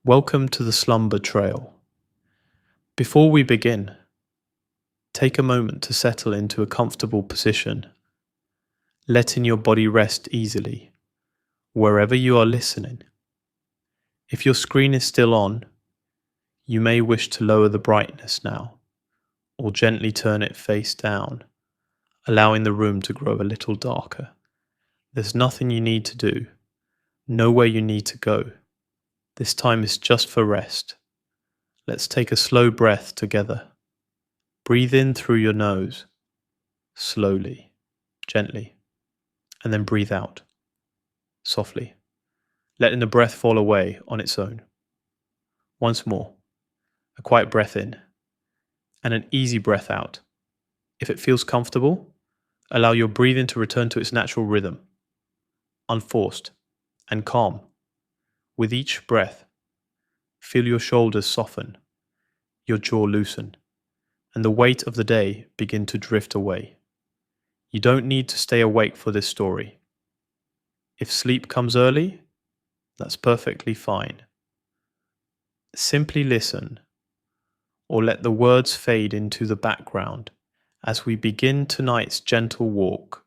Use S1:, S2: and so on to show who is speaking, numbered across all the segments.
S1: Welcome to the Slumber Trail. Before we begin, take a moment to settle into a comfortable position, letting your body rest easily wherever you are listening. If your screen is still on, you may wish to lower the brightness now, or gently turn it face down, allowing the room to grow a little darker. There's nothing you need to do, nowhere you need to go. This time is just for rest. Let's take a slow breath together. Breathe in through your nose, slowly, gently, and then breathe out, softly, letting the breath fall away on its own. Once more, a quiet breath in, and an easy breath out. If it feels comfortable, allow your breathing to return to its natural rhythm, unforced and calm. With each breath, feel your shoulders soften, your jaw loosen, and the weight of the day begin to drift away. You don't need to stay awake for this story. If sleep comes early, that's perfectly fine. Simply listen, or let the words fade into the background as we begin tonight's gentle walk.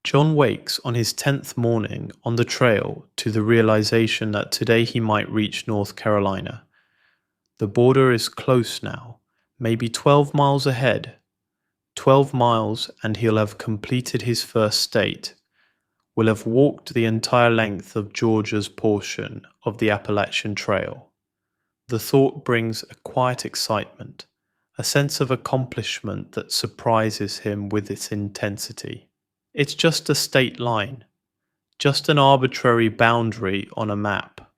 S1: John wakes on his 10th morning on the trail to the realization that today he might reach North Carolina. The border is close now, maybe 12 miles ahead. 12 miles and he'll have completed his first state. Will have walked the entire length of Georgia's portion of the Appalachian Trail. The thought brings a quiet excitement, a sense of accomplishment that surprises him with its intensity. It's just a state line, just an arbitrary boundary on a map.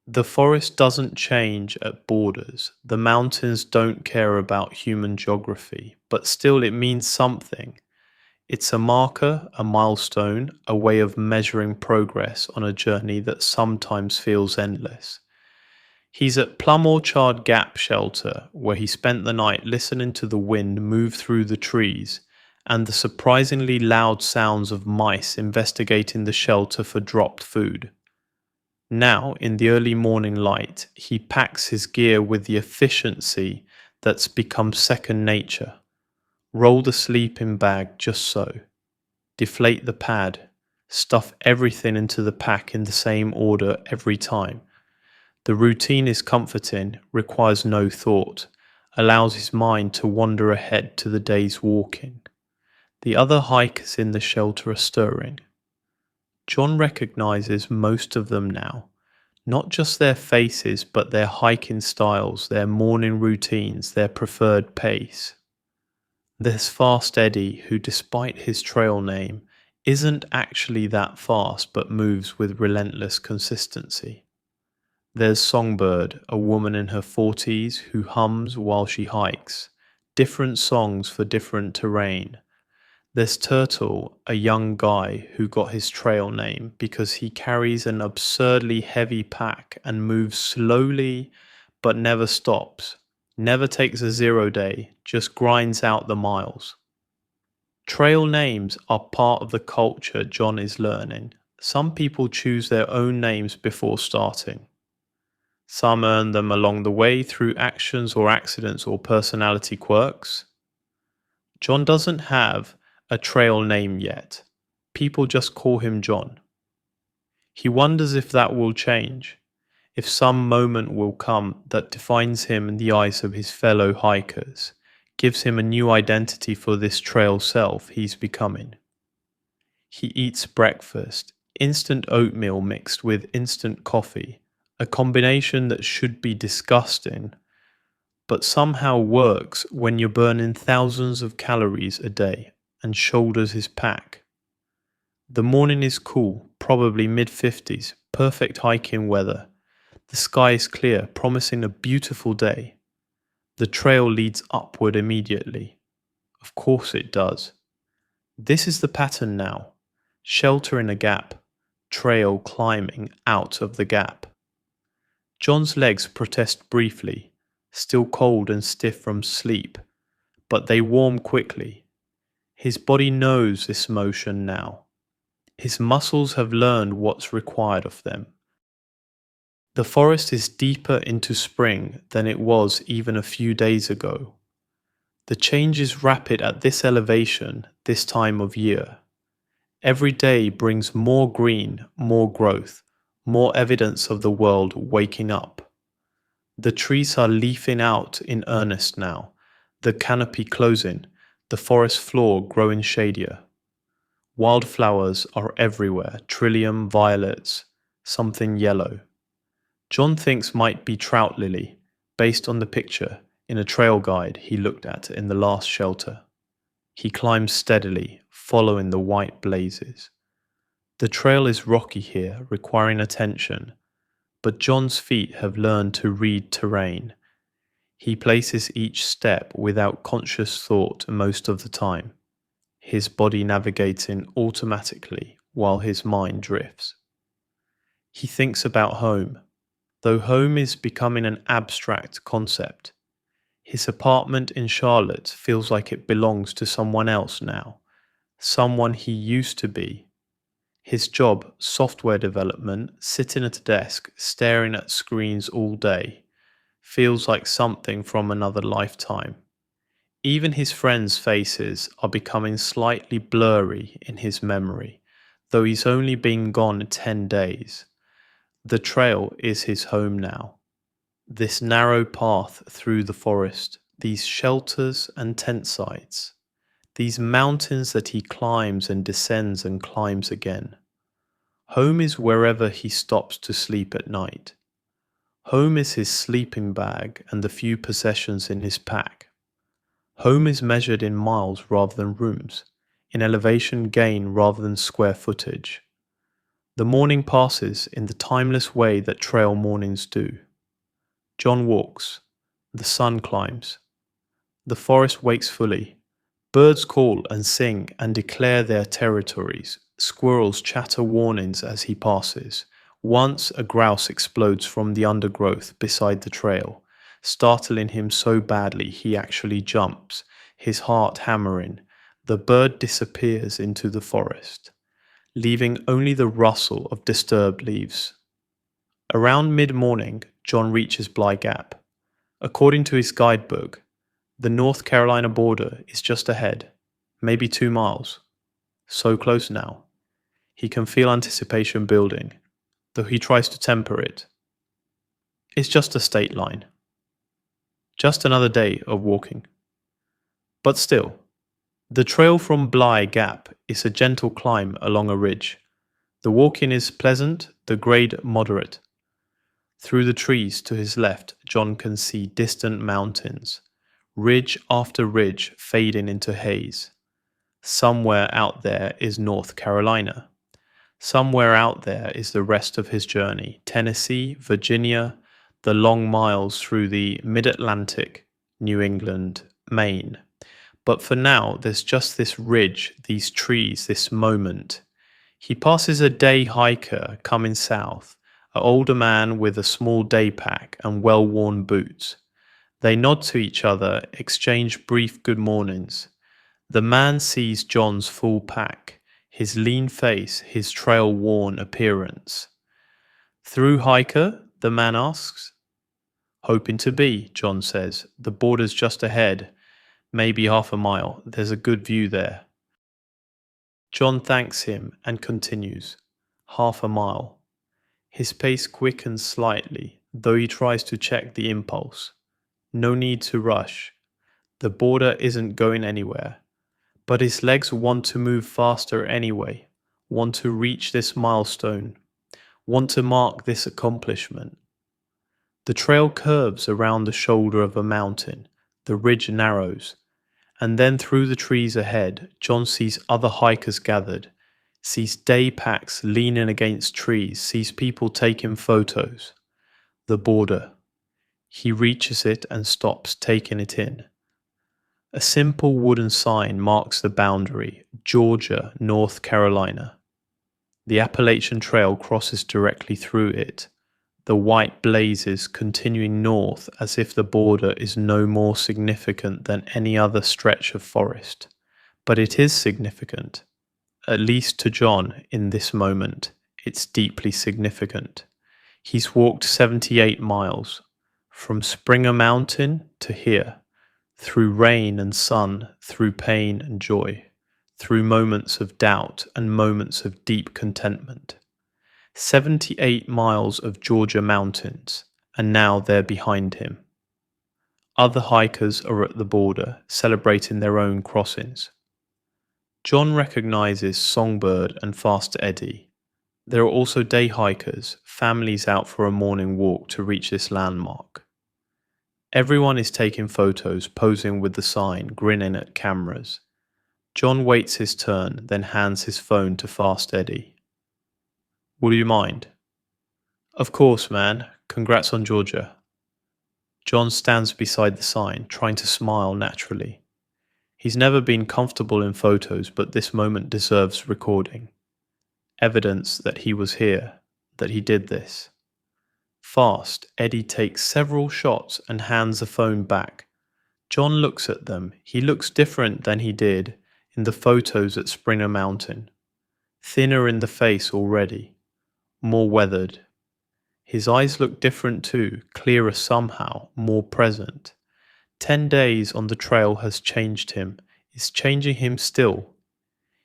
S1: The forest doesn't change at borders, the mountains don't care about human geography, but still it means something. It's a marker, a milestone, a way of measuring progress on a journey that sometimes feels endless. He's at Plum Orchard Gap Shelter, where he spent the night listening to the wind move through the trees and the surprisingly loud sounds of mice investigating the shelter for dropped food. Now, in the early morning light, he packs his gear with the efficiency that's become second nature. Roll the sleeping bag just so. Deflate the pad. Stuff everything into the pack in the same order every time. The routine is comforting, requires no thought, allows his mind to wander ahead to the day's walking. The other hikers in the shelter are stirring. John recognizes most of them now, not just their faces, but their hiking styles, their morning routines, their preferred pace. There's Fast Eddie, who despite his trail name, isn't actually that fast but moves with relentless consistency. There's Songbird, a woman in her 40s who hums while she hikes, different songs for different terrain. There's Turtle, a young guy who got his trail name because he carries an absurdly heavy pack and moves slowly but never stops, never takes a 0 day, just grinds out the miles. Trail names are part of the culture John is learning. Some people choose their own names before starting. Some earn them along the way through actions or accidents or personality quirks. John doesn't have a trail name yet. People just call him John. He wonders if that will change, if some moment will come that defines him in the eyes of his fellow hikers, gives him a new identity for this trail self he's becoming. He eats breakfast, instant oatmeal mixed with instant coffee, a combination that should be disgusting, but somehow works when you're burning thousands of calories a day, and shoulders his pack. The morning is cool, probably mid-50s, perfect hiking weather. The sky is clear, promising a beautiful day. The trail leads upward immediately. Of course it does. This is the pattern now. Shelter in a gap, trail climbing out of the gap. John's legs protest briefly, still cold and stiff from sleep, but they warm quickly. His body knows this motion now. His muscles have learned what's required of them. The forest is deeper into spring than it was even a few days ago. The change is rapid at this elevation, this time of year. Every day brings more green, more growth, more evidence of the world waking up. The trees are leafing out in earnest now, the canopy closing, the forest floor growing shadier. Wildflowers are everywhere, trillium violets, something yellow. John thinks might be trout lily, based on the picture in a trail guide he looked at in the last shelter. He climbs steadily, following the white blazes. The trail is rocky here, requiring attention, but John's feet have learned to read terrain. He places each step without conscious thought most of the time, his body navigating automatically while his mind drifts. He thinks about home, though home is becoming an abstract concept. His apartment in Charlotte feels like it belongs to someone else now, someone he used to be. His job, software development, sitting at a desk, staring at screens all day, feels like something from another lifetime. Even his friends' faces are becoming slightly blurry in his memory, though he's only been gone 10 days. The trail is his home now. This narrow path through the forest, these shelters and tent sites, these mountains that he climbs and descends and climbs again. Home is wherever he stops to sleep at night. Home is his sleeping bag and the few possessions in his pack. Home is measured in miles rather than rooms, in elevation gain rather than square footage. The morning passes in the timeless way that trail mornings do. John walks. The sun climbs. The forest wakes fully. Birds call and sing and declare their territories. Squirrels chatter warnings as he passes. Once a grouse explodes from the undergrowth beside the trail, startling him so badly he actually jumps, his heart hammering. The bird disappears into the forest, leaving only the rustle of disturbed leaves. Around mid-morning, John reaches Bly Gap. According to his guidebook, the North Carolina border is just ahead, maybe 2 miles. So close now. He can feel anticipation building, though he tries to temper it. It's just a state line. Just another day of walking. But still, the trail from Bly Gap is a gentle climb along a ridge. The walking is pleasant, the grade moderate. Through the trees to his left, John can see distant mountains, ridge after ridge fading into haze. Somewhere out there is North Carolina. Somewhere out there is the rest of his journey, Tennessee, Virginia, the long miles through the mid-Atlantic, New England, Maine. But for now, there's just this ridge, these trees, this moment. He passes a day hiker coming south, an older man with a small day pack and well-worn boots. They nod to each other, exchange brief good mornings. The man sees John's full pack, his lean face, his trail-worn appearance. "Through, hiker?" the man asks. "Hoping to be," John says. "The border's just ahead, maybe half a mile. There's a good view there." John thanks him and continues. Half a mile. His pace quickens slightly, though he tries to check the impulse. No need to rush. The border isn't going anywhere. But his legs want to move faster anyway, want to reach this milestone, want to mark this accomplishment. The trail curves around the shoulder of a mountain, the ridge narrows, and then through the trees ahead, John sees other hikers gathered, sees day packs leaning against trees, sees people taking photos. The border. He reaches it and stops, taking it in. A simple wooden sign marks the boundary, Georgia, North Carolina. The Appalachian Trail crosses directly through it, the white blazes continuing north as if the border is no more significant than any other stretch of forest. But it is significant. At least to John, in this moment, it's deeply significant. He's walked 78 miles, from Springer Mountain to here, through rain and sun, through pain and joy, through moments of doubt and moments of deep contentment. 78 miles of Georgia mountains, and now they're behind him. Other hikers are at the border, celebrating their own crossings. John recognizes Songbird and Fast Eddie. There are also day hikers, families out for a morning walk to reach this landmark. Everyone is taking photos, posing with the sign, grinning at cameras. John waits his turn, then hands his phone to Fast Eddie. "Would you mind?" "Of course, man. Congrats on Georgia." John stands beside the sign, trying to smile naturally. He's never been comfortable in photos, but this moment deserves recording. Evidence that he was here, that he did this. Fast, Eddie takes several shots and hands the phone back. John looks at them. He looks different than he did in the photos at Springer Mountain. Thinner in the face already. More weathered. His eyes look different too, clearer somehow, more present. 10 days on the trail has changed him, is changing him still.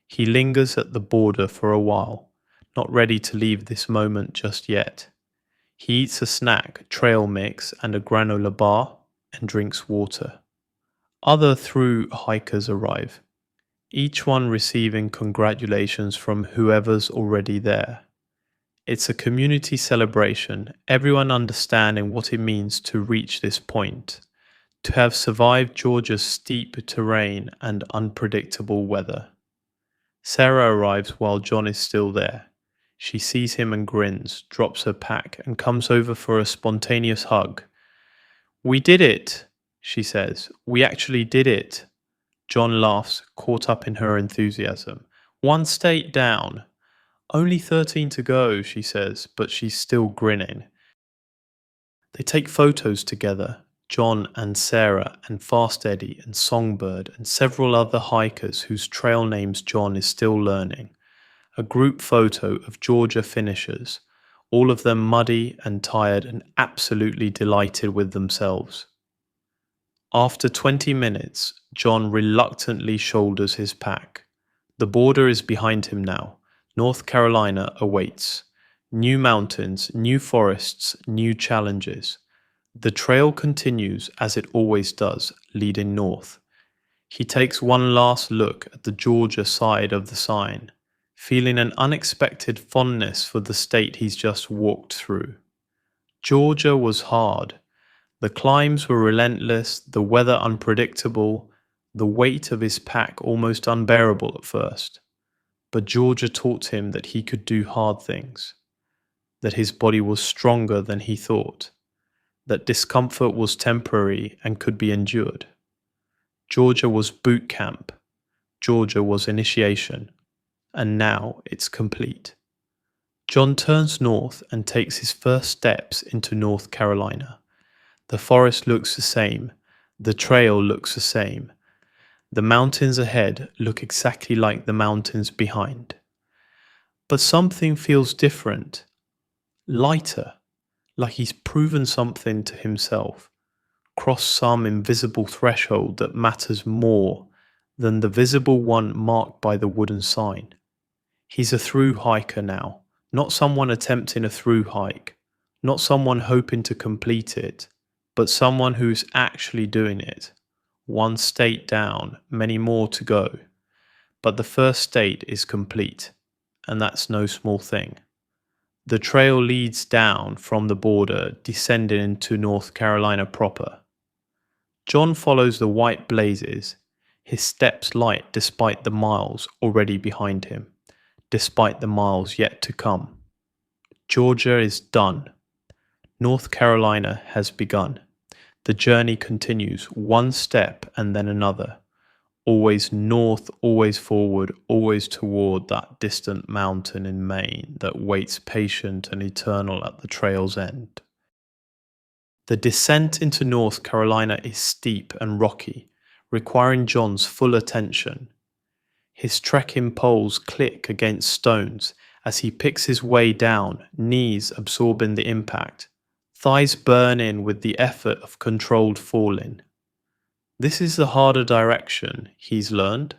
S1: He lingers at the border for a while, not ready to leave this moment just yet. He eats a snack, trail mix, and a granola bar, and drinks water. Other through hikers arrive, each one receiving congratulations from whoever's already there. It's a community celebration, everyone understanding what it means to reach this point, to have survived Georgia's steep terrain and unpredictable weather. Sarah arrives while John is still there. She sees him and grins, drops her pack, and comes over for a spontaneous hug. "We did it," she says. "We actually did it." John laughs, caught up in her enthusiasm. "One state down." "Only 13 to go," she says, but she's still grinning. They take photos together, John and Sarah and Fast Eddie and Songbird and several other hikers whose trail names John is still learning. A group photo of Georgia finishers, all of them muddy and tired and absolutely delighted with themselves. After 20 minutes, John reluctantly shoulders his pack. The border is behind him now. North Carolina awaits. New mountains, new forests, new challenges. The trail continues as it always does, leading north. He takes one last look at the Georgia side of the sign, feeling an unexpected fondness for the state he's just walked through. Georgia was hard. The climbs were relentless, the weather unpredictable, the weight of his pack almost unbearable at first. But Georgia taught him that he could do hard things, that his body was stronger than he thought, that discomfort was temporary and could be endured. Georgia was boot camp. Georgia was initiation. And now it's complete. John turns north and takes his first steps into North Carolina. The forest looks the same. The trail looks the same. The mountains ahead look exactly like the mountains behind. But something feels different, lighter, like he's proven something to himself, crossed some invisible threshold that matters more than the visible one marked by the wooden sign. He's a through hiker now, not someone attempting a through hike, not someone hoping to complete it, but someone who's actually doing it. One state down, many more to go. But the first state is complete, and that's no small thing. The trail leads down from the border, descending into North Carolina proper. John follows the white blazes, his steps light despite the miles already behind him, despite the miles yet to come. Georgia is done. North Carolina has begun. The journey continues, one step and then another. Always north, always forward, always toward that distant mountain in Maine that waits patient and eternal at the trail's end. The descent into North Carolina is steep and rocky, requiring John's full attention. His trekking poles click against stones As he picks his way down, knees absorbing the impact, thighs burn in with the effort of controlled falling. This is the harder direction, he's learned.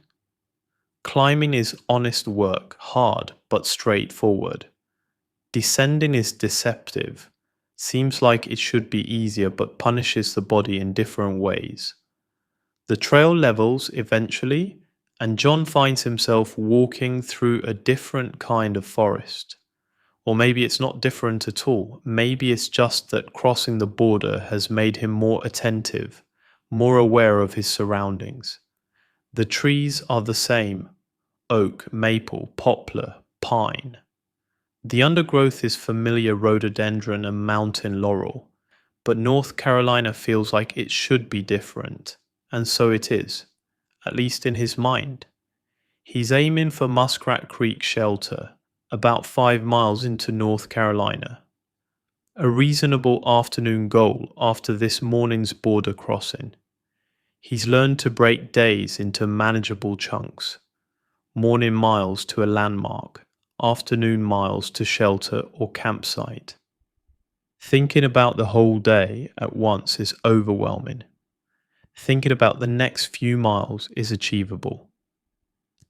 S1: Climbing is honest work, hard but straightforward. Descending is deceptive, seems like it should be easier but punishes the body in different ways. The trail levels eventually, and John finds himself walking through a different kind of forest. Or maybe it's not different at all. Maybe it's just that crossing the border has made him more attentive, more aware of his surroundings. The trees are the same: oak, maple, poplar, pine. The undergrowth is familiar rhododendron and mountain laurel, but North Carolina feels like it should be different, and so it is, at least in his mind. He's aiming for Muskrat Creek Shelter, about 5 miles into North Carolina. A reasonable afternoon goal after this morning's border crossing. He's learned to break days into manageable chunks. Morning miles to a landmark, afternoon miles to shelter or campsite. Thinking about the whole day at once is overwhelming. Thinking about the next few miles is achievable.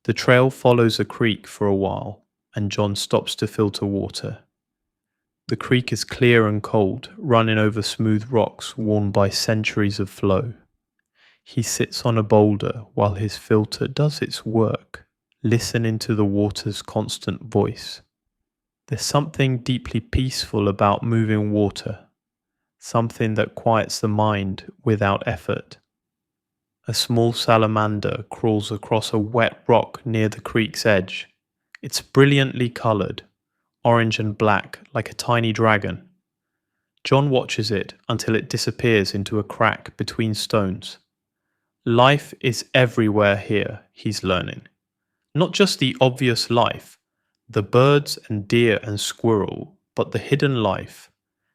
S1: The trail follows a creek for a while, and John stops to filter water. The creek is clear and cold, running over smooth rocks worn by centuries of flow. He sits on a boulder while his filter does its work, listening to the water's constant voice. There's something deeply peaceful about moving water, something that quiets the mind without effort. A small salamander crawls across a wet rock near the creek's edge. It's brilliantly coloured, orange and black, like a tiny dragon. John watches it until it disappears into a crack between stones. Life is everywhere here, he's learning. Not just the obvious life, the birds and deer and squirrel, but the hidden life.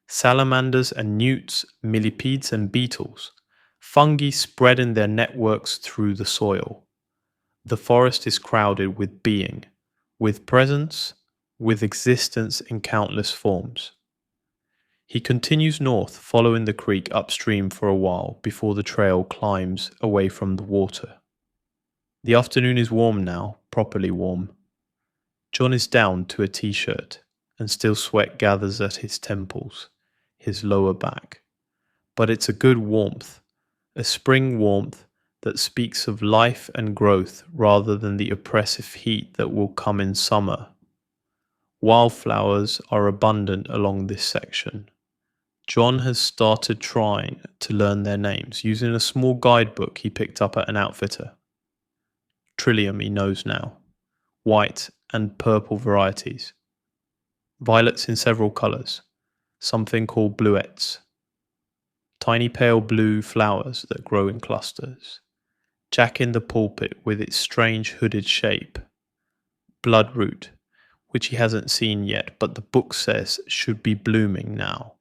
S1: Salamanders and newts, millipedes and beetles, fungi spreading their networks through the soil. The forest is crowded with being, with presence, with existence in countless forms. He continues north, following the creek upstream for a while before the trail climbs away from the water. The afternoon is warm now, properly warm. John is down to a t-shirt, and still sweat gathers at his temples, his lower back. But it's a good warmth, a spring warmth that speaks of life and growth rather than the oppressive heat that will come in summer. Wildflowers are abundant along this section. John has started trying to learn their names using a small guidebook he picked up at an outfitter. Trillium he knows now, white and purple varieties. Violets in several colours, something called bluets. Tiny pale blue flowers that grow in clusters. Jack in the pulpit with its strange hooded shape. Bloodroot, which he hasn't seen yet, but the book says should be blooming now.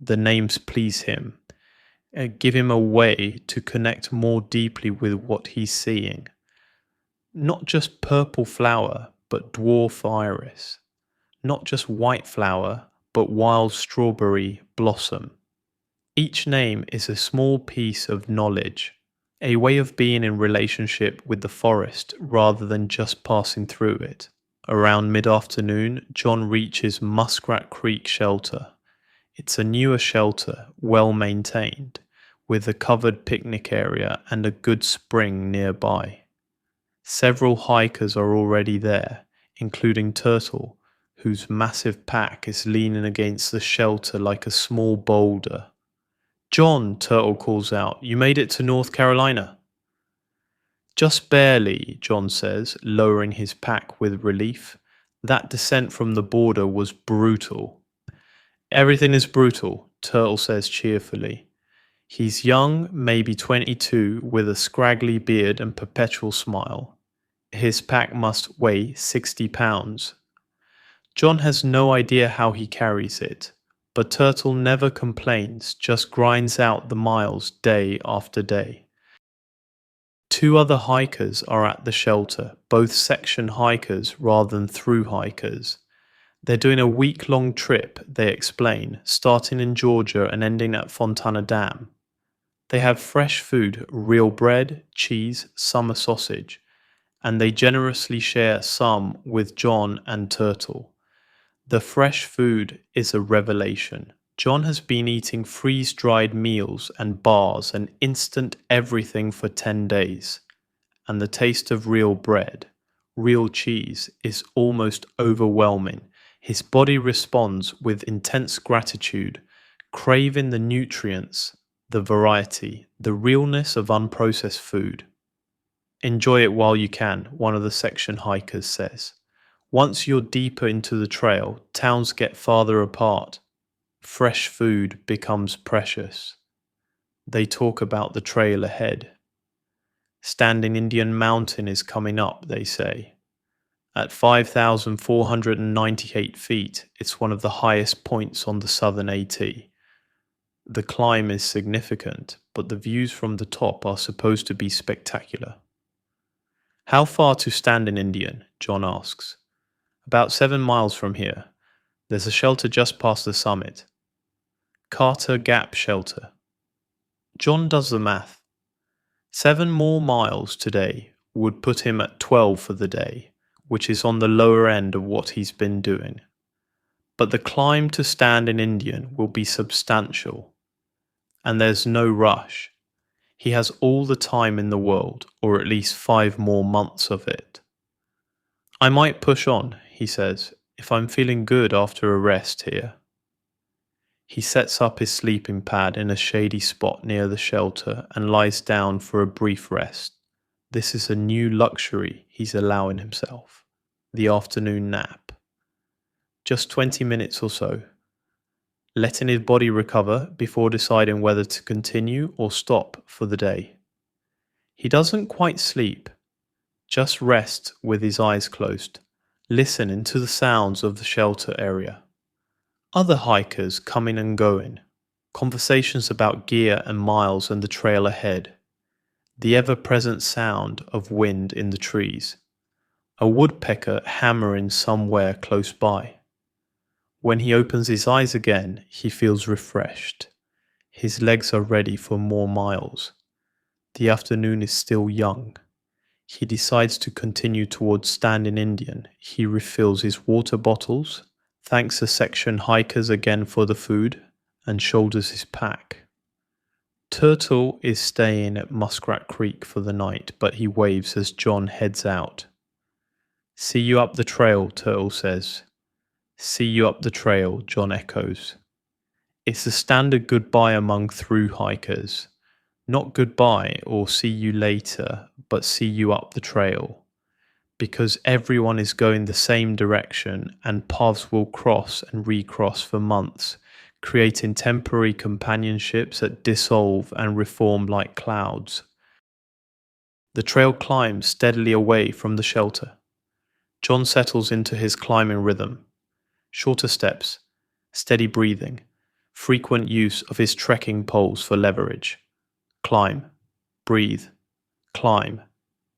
S1: The names please him, give him a way to connect more deeply with what he's seeing. Not just purple flower, but dwarf iris. Not just white flower, but wild strawberry blossom. Each name is a small piece of knowledge, a way of being in relationship with the forest rather than just passing through it. Around mid-afternoon, John reaches Muskrat Creek Shelter. It's a newer shelter, well maintained, with a covered picnic area and a good spring nearby. Several hikers are already there, including Turtle, whose massive pack is leaning against the shelter like a small boulder. "John," Turtle calls out, "you made it to North Carolina." "Just barely," John says, lowering his pack with relief. That descent from the border was brutal. "Everything is brutal," Turtle says cheerfully. He's young, maybe 22, with a scraggly beard and perpetual smile. His pack must weigh 60 pounds. John has no idea how he carries it, but Turtle never complains, just grinds out the miles day after day. 2 other hikers are at the shelter, both section hikers rather than through hikers. They're doing a week-long trip, they explain, starting in Georgia and ending at Fontana Dam. They have fresh food, real bread, cheese, summer sausage, and they generously share some with John and Turtle. The fresh food is a revelation. John has been eating freeze-dried meals and bars and instant everything for 10 days, and the taste of real bread, real cheese, is almost overwhelming. His body responds with intense gratitude, craving the nutrients, the variety, the realness of unprocessed food. Enjoy it while you can, one of the section hikers says. Once you're deeper into the trail, towns get farther apart. Fresh food becomes precious. They talk about the trail ahead. Standing Indian Mountain is coming up, they say. At 5,498 feet, it's one of the highest points on the southern AT. The climb is significant, but the views from the top are supposed to be spectacular. How far to Standing Indian? John asks. About 7 miles from here. There's a shelter just past the summit. Carter Gap Shelter. John does the math. 7 more miles today would put him at 12 for the day, which is on the lower end of what he's been doing. But the climb to Standing Indian will be substantial, and there's no rush. He has all the time in the world, or at least 5 more months of it. I might push on, he says, if I'm feeling good after a rest here. He sets up his sleeping pad in a shady spot near the shelter and lies down for a brief rest. This is a new luxury he's allowing himself, the afternoon nap. Just 20 minutes or so, letting his body recover before deciding whether to continue or stop for the day. He doesn't quite sleep, just rest with his eyes closed, listening to the sounds of the shelter area. Other hikers coming and going, conversations about gear and miles and the trail ahead, the ever-present sound of wind in the trees, a woodpecker hammering somewhere close by. When he opens his eyes again, he feels refreshed. His legs are ready for more miles. The afternoon is still young. He decides to continue towards Standing Indian. He refills his water bottles, thanks the section hikers again for the food, and shoulders his pack. Turtle is staying at Muskrat Creek for the night, but he waves as John heads out. See you up the trail, Turtle says. See you up the trail, John echoes. It's the standard goodbye among through hikers. Not goodbye or see you later, but see you up the trail. Because everyone is going the same direction and paths will cross and recross for months, creating temporary companionships that dissolve and reform like clouds. The trail climbs steadily away from the shelter. John settles into his climbing rhythm. Shorter steps, steady breathing, frequent use of his trekking poles for leverage. Climb, breathe, climb,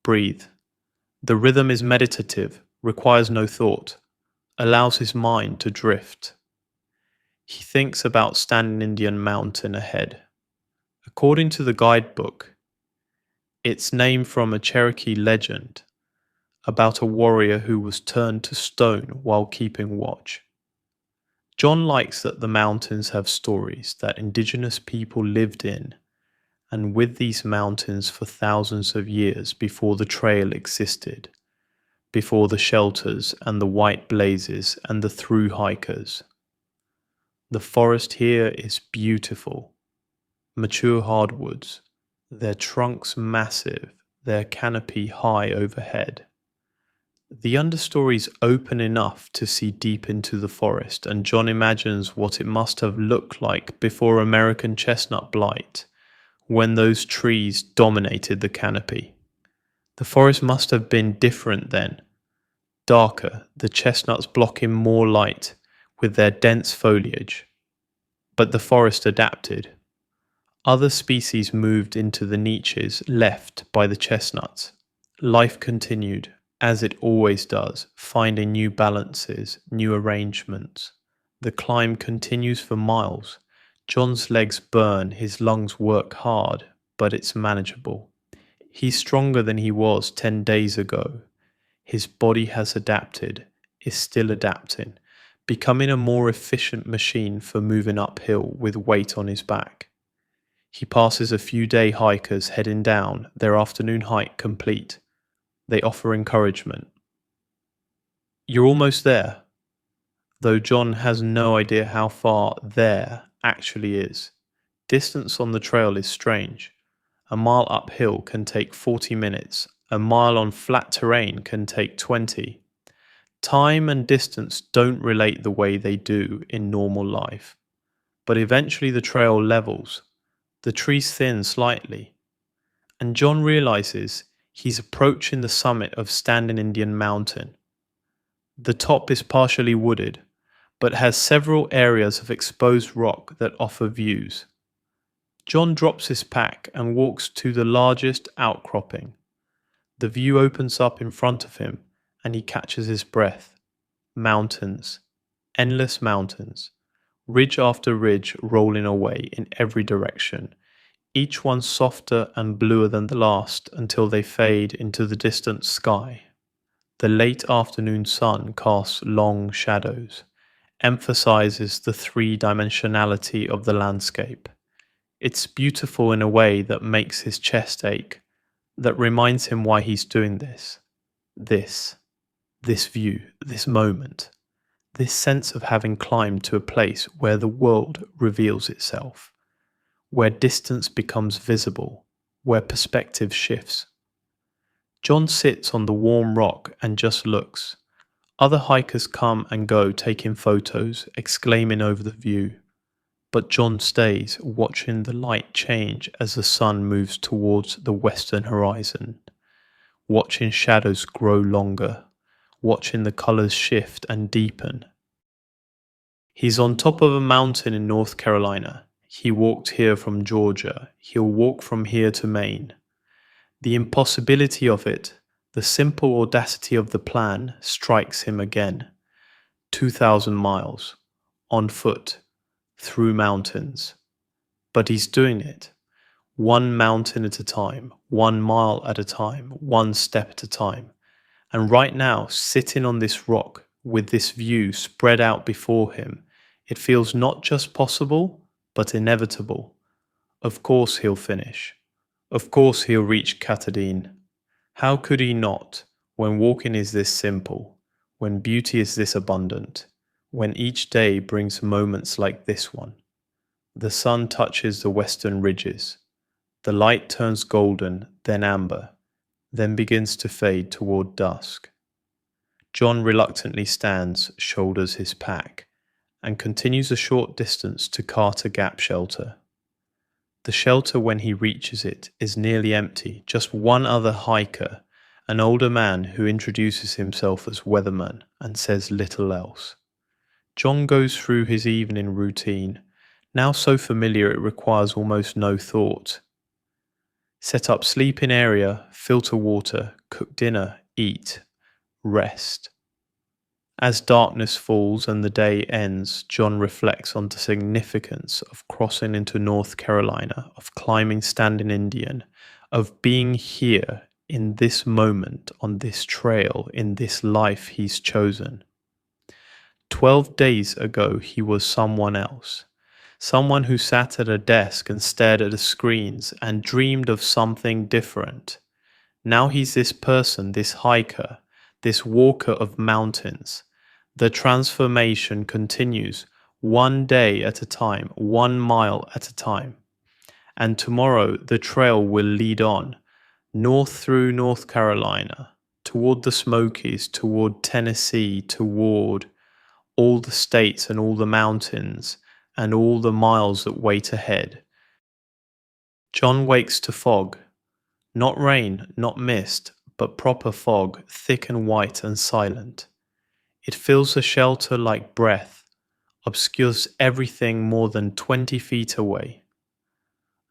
S1: breathe. The rhythm is meditative, requires no thought, allows his mind to drift. He thinks about Standing Indian Mountain ahead. According to the guidebook, it's named from a Cherokee legend about a warrior who was turned to stone while keeping watch. John likes that the mountains have stories that indigenous people lived in and with these mountains for thousands of years before the trail existed, before the shelters and the white blazes and the through hikers. The forest here is beautiful. Mature hardwoods, their trunks massive, their canopy high overhead. The understory's open enough to see deep into the forest, and John imagines what it must have looked like before American chestnut blight, when those trees dominated the canopy. The forest must have been different then, darker, the chestnuts blocking more light with their dense foliage. But the forest adapted. Other species moved into the niches left by the chestnuts. Life continued. as it always does, finding new balances, new arrangements. The climb continues for miles. John's legs burn, his lungs work hard, but it's manageable. He's stronger than he was 10 days ago. His body has adapted, is still adapting, becoming a more efficient machine for moving uphill with weight on his back. He passes a few day hikers heading down, their afternoon hike complete. They offer encouragement. You're almost there, though John has no idea how far there actually is. Distance on the trail is strange. A mile uphill can take 40 minutes. A mile on flat terrain can take 20. Time and distance don't relate the way they do in normal life. But eventually the trail levels. The trees thin slightly. And John realizes he's approaching the summit of Standing Indian Mountain. The top is partially wooded, but has several areas of exposed rock that offer views. John drops his pack and walks to the largest outcropping. The view opens up in front of him, and he catches his breath. Mountains, endless mountains, ridge after ridge rolling away in every direction, each one softer and bluer than the last until they fade into the distant sky. The late afternoon sun casts long shadows, emphasizes the three-dimensionality of the landscape. It's beautiful in a way that makes his chest ache, that reminds him why he's doing this. This view, this moment, this sense of having climbed to a place where the world reveals itself, where distance becomes visible, where perspective shifts. John sits on the warm rock and just looks. Other hikers come and go, taking photos, exclaiming over the view. But John stays, watching the light change as the sun moves towards the western horizon, watching shadows grow longer, watching the colors shift and deepen. He's on top of a mountain in North Carolina. He walked here from Georgia. He'll walk from here to Maine. The impossibility of it, the simple audacity of the plan, strikes him again. 2,000 miles, on foot, through mountains. But he's doing it. One mountain at a time, 1 mile at a time, one step at a time. And right now, sitting on this rock, with this view spread out before him, it feels not just possible, but inevitable. Of course he'll finish. Of course he'll reach Katahdin. How could he not, when walking is this simple, when beauty is this abundant, when each day brings moments like this one? The sun touches the western ridges. The light turns golden, then amber, then begins to fade toward dusk. John reluctantly stands, shoulders his pack, and continues a short distance to Carter Gap shelter. The shelter, when he reaches it, is nearly empty. Just one other hiker, an older man who introduces himself as weatherman and says little else. John goes through his evening routine, now so familiar it requires almost no thought. Set up sleeping area, filter water, cook dinner, eat, rest. As darkness falls and the day ends, John reflects on the significance of crossing into North Carolina, of climbing Standing Indian, of being here in this moment, on this trail, in this life he's chosen. 12 days ago he was someone else, someone who sat at a desk and stared at the screens and dreamed of something different. Now he's this person, this hiker, this walker of mountains. The transformation continues, one day at a time, 1 mile at a time. And tomorrow the trail will lead on, north through North Carolina, toward the Smokies, toward Tennessee, toward all the states and all the mountains and all the miles that wait ahead. John wakes to fog. Not rain, not mist, but proper fog, thick and white and silent. It fills the shelter like breath, obscures everything more than 20 feet away.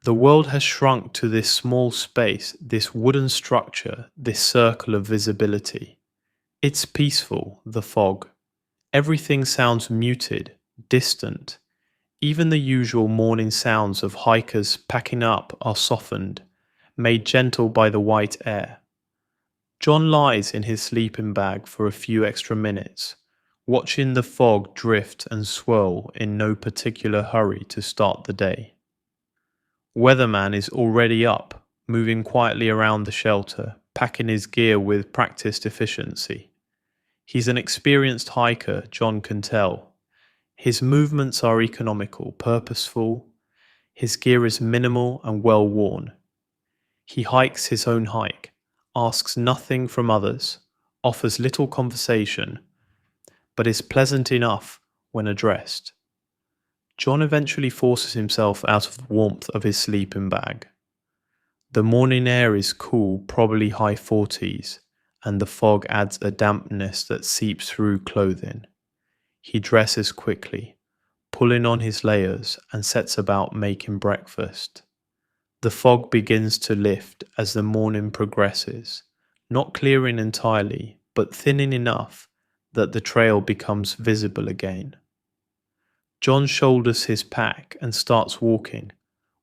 S1: The world has shrunk to this small space, this wooden structure, this circle of visibility. It's peaceful, the fog. Everything sounds muted, distant. Even the usual morning sounds of hikers packing up are softened, made gentle by the white air. John lies in his sleeping bag for a few extra minutes, watching the fog drift and swirl in no particular hurry to start the day. Weatherman is already up, moving quietly around the shelter, packing his gear with practiced efficiency. He's an experienced hiker, John can tell. His movements are economical, purposeful. His gear is minimal and well worn. He hikes his own hike, asks nothing from others, offers little conversation, but is pleasant enough when addressed. John eventually forces himself out of the warmth of his sleeping bag. The morning air is cool, probably high 40s, and the fog adds a dampness that seeps through clothing. He dresses quickly, pulling on his layers, and sets about making breakfast. The fog begins to lift as the morning progresses, not clearing entirely, but thinning enough that the trail becomes visible again. John shoulders his pack and starts walking,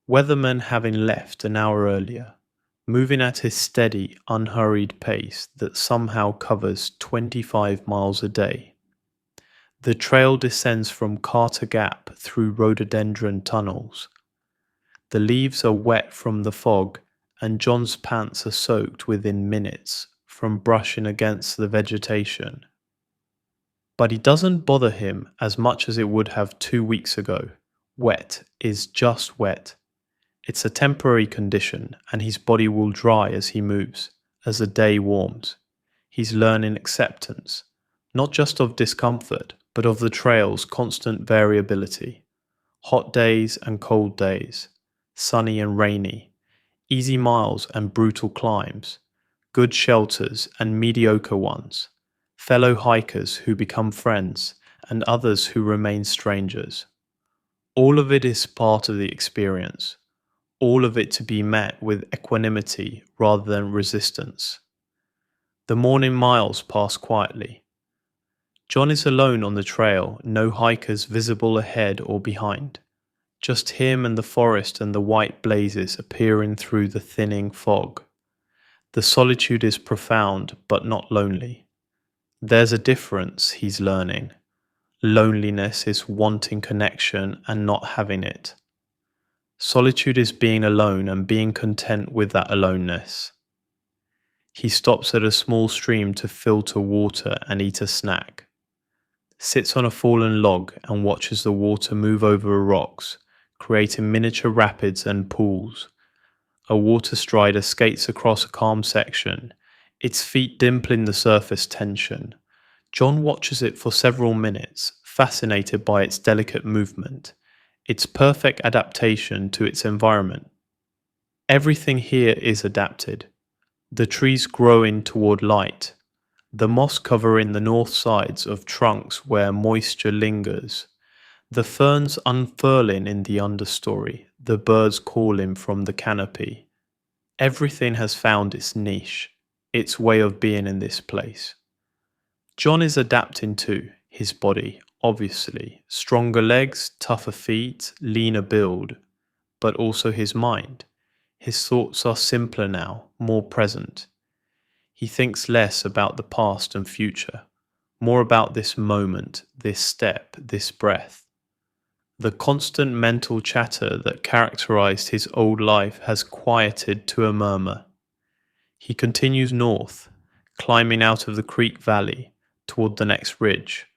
S1: Weatherman having left an hour earlier, moving at his steady, unhurried pace that somehow covers 25 miles a day. The trail descends from Carter Gap through rhododendron tunnels. The leaves are wet from the fog, and John's pants are soaked within minutes from brushing against the vegetation. But it doesn't bother him as much as it would have 2 weeks ago. Wet is just wet. It's a temporary condition, and his body will dry as he moves, as the day warms. He's learning acceptance, not just of discomfort, but of the trail's constant variability. Hot days and cold days, sunny and rainy, easy miles and brutal climbs, good shelters and mediocre ones, fellow hikers who become friends and others who remain strangers. All of it is part of the experience, all of it to be met with equanimity rather than resistance. The morning miles pass quietly. John is alone on the trail, no hikers visible ahead or behind. Just him and the forest and the white blazes appearing through the thinning fog. The solitude is profound but not lonely. There's a difference, he's learning. Loneliness is wanting connection and not having it. Solitude is being alone and being content with that aloneness. He stops at a small stream to filter water and eat a snack. Sits on a fallen log and watches the water move over rocks, creating miniature rapids and pools. A water strider skates across a calm section, its feet dimpling the surface tension. John watches it for several minutes, fascinated by its delicate movement, its perfect adaptation to its environment. Everything here is adapted. The trees growing toward light, the moss covering the north sides of trunks where moisture lingers, the ferns unfurling in the understory, the birds calling from the canopy. Everything has found its niche, its way of being in this place. John is adapting too, his body, obviously, stronger legs, tougher feet, leaner build, but also his mind. His thoughts are simpler now, more present. He thinks less about the past and future, more about this moment, this step, this breath. The constant mental chatter that characterized his old life has quieted to a murmur. He continues north, climbing out of the creek valley toward the next ridge.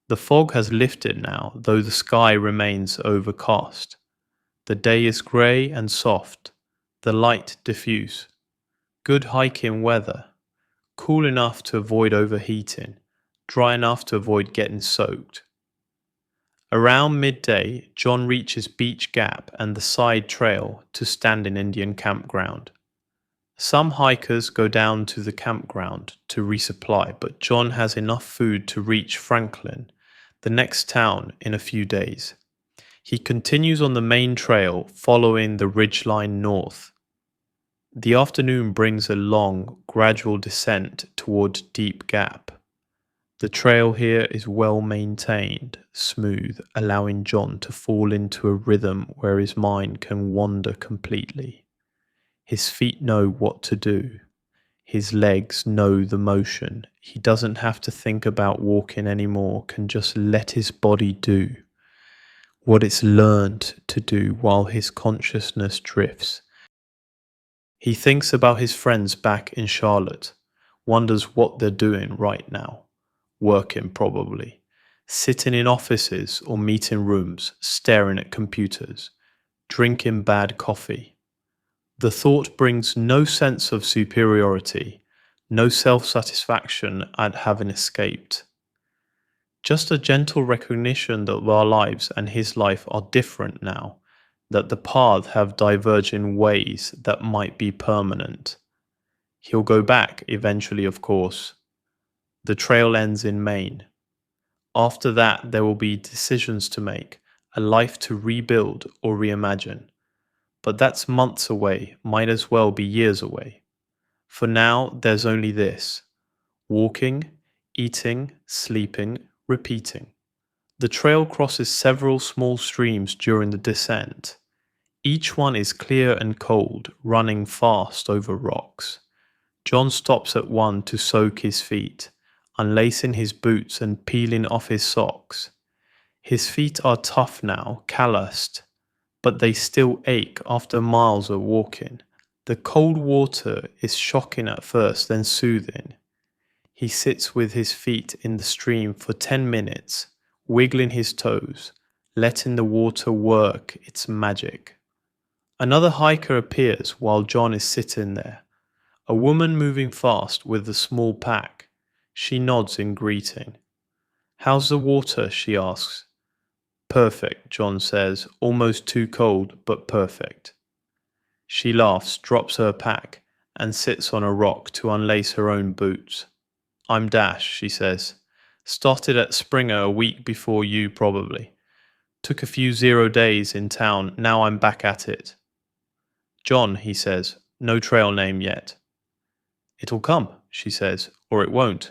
S1: The fog has lifted now, though the sky remains overcast. The day is grey and soft, the light diffuse. Good hiking weather. Cool enough to avoid overheating, dry enough to avoid getting soaked. Around midday, John reaches Beach Gap and the side trail to Standing Indian Campground. Some hikers go down to the campground to resupply, but John has enough food to reach Franklin, the next town, in a few days. He continues on the main trail, following the ridgeline north. The afternoon brings a long, gradual descent toward Deep Gap. The trail here is well maintained, smooth, allowing John to fall into a rhythm where his mind can wander completely. His feet know what to do. His legs know the motion. He doesn't have to think about walking anymore, can just let his body do what it's learned to do while his consciousness drifts. He thinks about his friends back in Charlotte, wonders what they're doing right now. Working probably. Sitting in offices or meeting rooms, staring at computers, drinking bad coffee. The thought brings no sense of superiority, no self-satisfaction at having escaped. Just a gentle recognition that our lives and his life are different now, that the paths have diverged in ways that might be permanent. He'll go back eventually, of course. The trail ends in Maine. After that, there will be decisions to make, a life to rebuild or reimagine. But that's months away, might as well be years away. For now, there's only this: walking, eating, sleeping, repeating. The trail crosses several small streams during the descent. Each one is clear and cold, running fast over rocks. John stops at one to soak his feet, unlacing his boots and peeling off his socks. His feet are tough now, calloused, but they still ache after miles of walking. The cold water is shocking at first, then soothing. He sits with his feet in the stream for 10 minutes, wiggling his toes, letting the water work its magic. Another hiker appears while John is sitting there. A woman moving fast with a small pack. She nods in greeting. "How's the water?" she asks. "Perfect," John says, "almost too cold, but perfect." She laughs, drops her pack, and sits on a rock to unlace her own boots. "I'm Dash," she says. "Started at Springer a week before you, probably. Took a few 0 days in town, now I'm back at it." "John," he says, "no trail name yet." "It'll come," she says, "or it won't.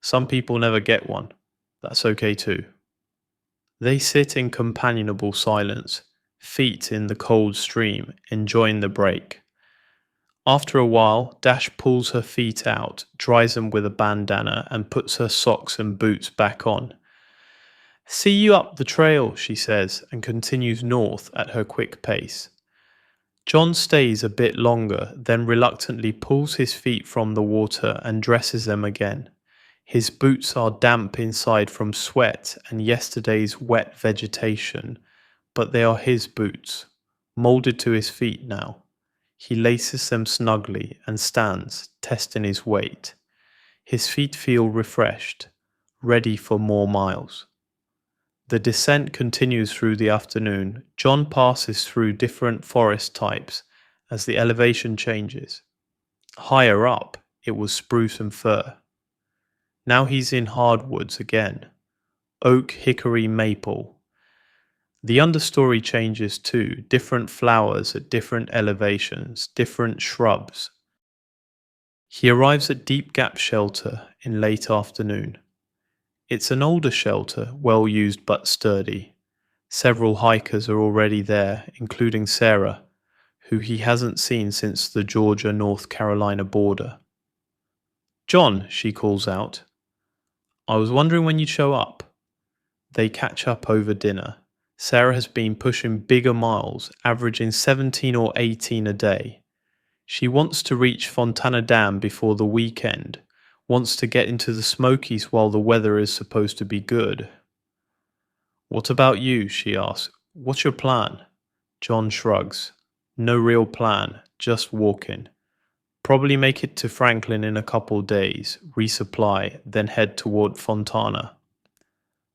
S1: Some people never get one. That's okay too." They sit in companionable silence, feet in the cold stream, enjoying the break. After a while, Dash pulls her feet out, dries them with a bandana, and puts her socks and boots back on. "See you up the trail," she says, and continues north at her quick pace. John stays a bit longer, then reluctantly pulls his feet from the water and dresses them again. His boots are damp inside from sweat and yesterday's wet vegetation, but they are his boots, molded to his feet now. He laces them snugly and stands, testing his weight. His feet feel refreshed, ready for more miles. The descent continues through the afternoon. John passes through different forest types as the elevation changes. Higher up, it was spruce and fir. Now he's in hardwoods again. Oak, hickory, maple. The understory changes too, different flowers at different elevations, different shrubs. He arrives at Deep Gap Shelter in late afternoon. It's an older shelter, well used but sturdy. Several hikers are already there, including Sarah, who he hasn't seen since the Georgia-North Carolina border. "John," she calls out, "I was wondering when you'd show up." They catch up over dinner. Sarah has been pushing bigger miles, averaging 17 or 18 a day. She wants to reach Fontana Dam before the weekend, wants to get into the Smokies while the weather is supposed to be good. "What about you?" she asks. "What's your plan?" John shrugs. "No real plan, just walking. Probably make it to Franklin in a couple days, resupply, then head toward Fontana."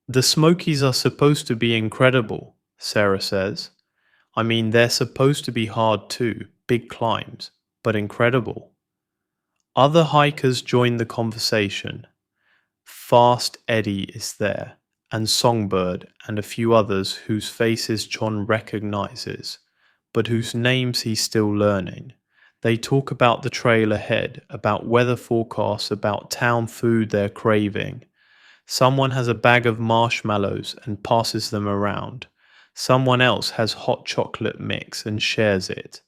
S1: "The Smokies are supposed to be incredible," Sarah says. "I mean, they're supposed to be hard too, big climbs, but incredible." Other hikers join the conversation. Fast Eddie is there, and Songbird, and a few others whose faces John recognizes, but whose names he's still learning. They talk about the trail ahead, about weather forecasts, about town food they're craving. Someone has a bag of marshmallows and passes them around. Someone else has hot chocolate mix and shares it.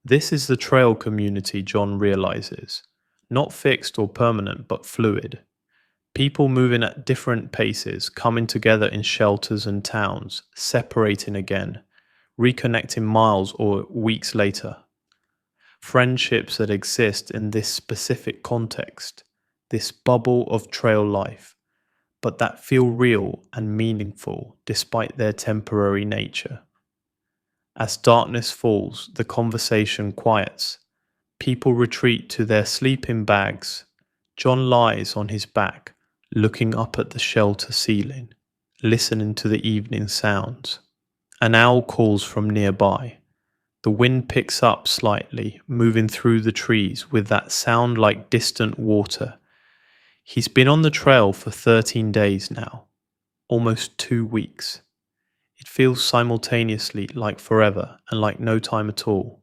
S1: This is the trail community, John realizes. Not fixed or permanent, but fluid. People moving at different paces, coming together in shelters and towns, separating again, reconnecting miles or weeks later. Friendships that exist in this specific context, this bubble of trail life, but that feel real and meaningful despite their temporary nature. As darkness falls, the conversation quiets. People retreat to their sleeping bags. John lies on his back, looking up at the shelter ceiling, listening to the evening sounds. An owl calls from nearby. The wind picks up slightly, moving through the trees with that sound like distant water. He's been on the trail for 13 days now, almost 2 weeks. It feels simultaneously like forever and like no time at all.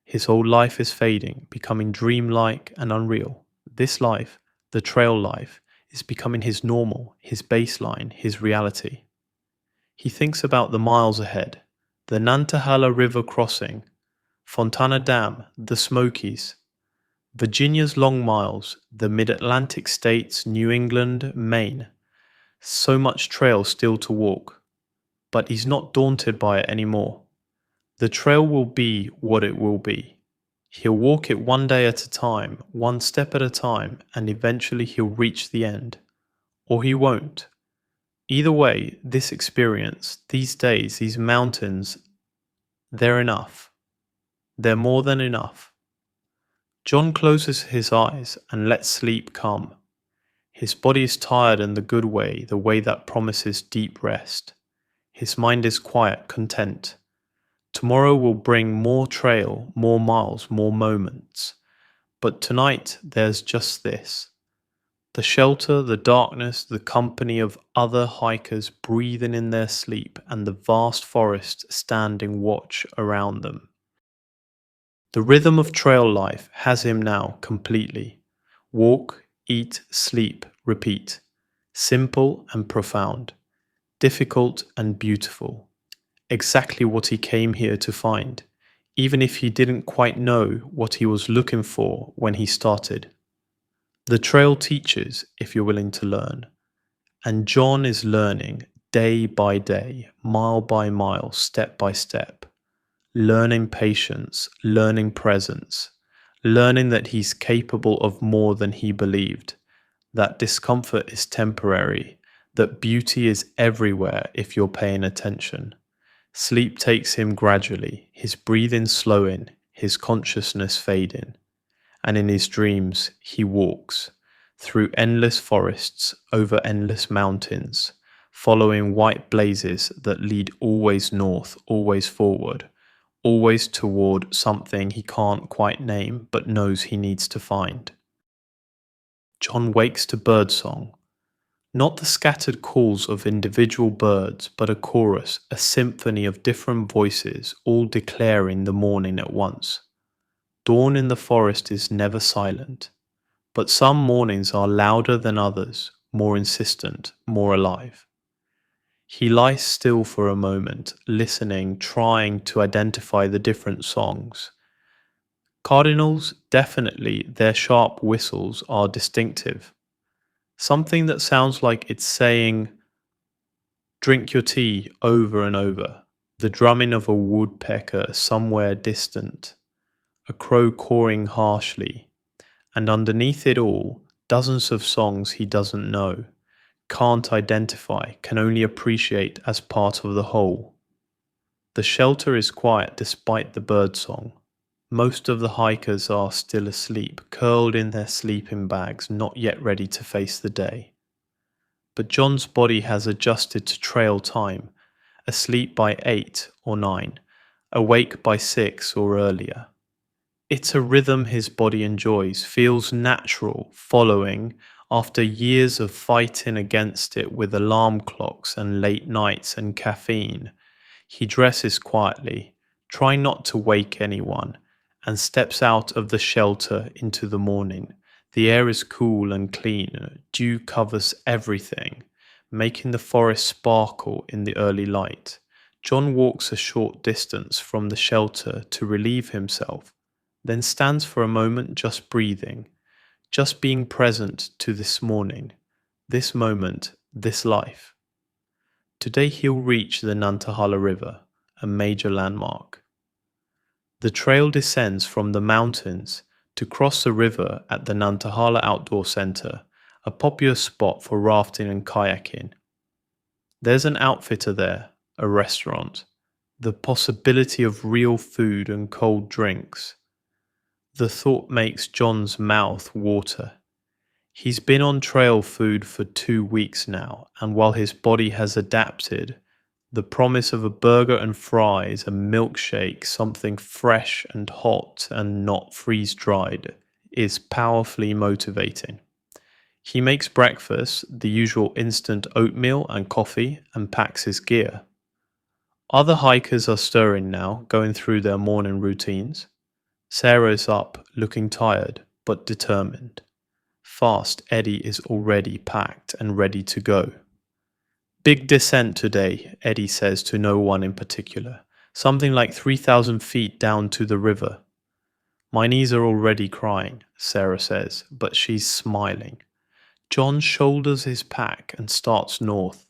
S1: His whole life is fading, becoming dreamlike and unreal. This life, the trail life, is becoming his normal, his baseline, his reality. He thinks about the miles ahead, the Nantahala River crossing, Fontana Dam, the Smokies, Virginia's long miles, the mid-Atlantic states, New England, Maine. So much trail still to walk, but he's not daunted by it anymore. The trail will be what it will be. He'll walk it one day at a time, one step at a time, and eventually he'll reach the end. Or he won't. Either way, this experience, these days, these mountains, they're enough. They're more than enough. John closes his eyes and lets sleep come. His body is tired in the good way, the way that promises deep rest. His mind is quiet, content. Tomorrow will bring more trail, more miles, more moments. But tonight there's just this. The shelter, the darkness, the company of other hikers breathing in their sleep, and the vast forest standing watch around them. The rhythm of trail life has him now completely. Walk, eat, sleep, repeat. Simple and profound. Difficult and beautiful. Exactly what he came here to find, even if he didn't quite know what he was looking for when he started. The trail teaches if you're willing to learn, and John is learning day by day, mile by mile, step by step, learning patience, learning presence, learning that he's capable of more than he believed, that discomfort is temporary, that beauty is everywhere if you're paying attention. Sleep takes him gradually, his breathing slowing, his consciousness fading. And in his dreams, he walks through endless forests, over endless mountains, following white blazes that lead always north, always forward, always toward something he can't quite name but knows he needs to find. John wakes to birdsong. Not the scattered calls of individual birds, but a chorus, a symphony of different voices, all declaring the morning at once. Dawn in the forest is never silent, but some mornings are louder than others, more insistent, more alive. He lies still for a moment, listening, trying to identify the different songs. Cardinals, definitely, their sharp whistles are distinctive. Something that sounds like it's saying, "Drink your tea," over and over. The drumming of a woodpecker somewhere distant. A crow cawing harshly. And underneath it all, dozens of songs he doesn't know, can't identify, can only appreciate as part of the whole. The shelter is quiet despite the birdsong. Most of the hikers are still asleep, curled in their sleeping bags, not yet ready to face the day. But John's body has adjusted to trail time, asleep by 8 or 9, awake by 6 or earlier. It's a rhythm his body enjoys, feels natural, following after years of fighting against it with alarm clocks and late nights and caffeine. He dresses quietly, trying not to wake anyone, and steps out of the shelter into the morning, The air is cool and clean, dew covers everything, making the forest sparkle in the early light. John walks a short distance from the shelter to relieve himself, then stands for a moment just breathing, just being present to this morning, this moment, this life. Today he'll reach the Nantahala River, a major landmark. The trail descends from the mountains to cross the river at the Nantahala Outdoor Center, a popular spot for rafting and kayaking. There's an outfitter there, a restaurant, the possibility of real food and cold drinks. The thought makes John's mouth water. He's been on trail food for 2 weeks now, and while his body has adapted, the promise of a burger and fries, a milkshake, something fresh and hot and not freeze-dried, is powerfully motivating. He makes breakfast, the usual instant oatmeal and coffee, and packs his gear. Other hikers are stirring now, going through their morning routines. Sarah's up, looking tired, but determined. Fast Eddie is already packed and ready to go. Big descent today, Eddie says to no one in particular. Something like 3,000 feet down to the river. My knees are already crying, Sarah says, but she's smiling. John shoulders his pack and starts north.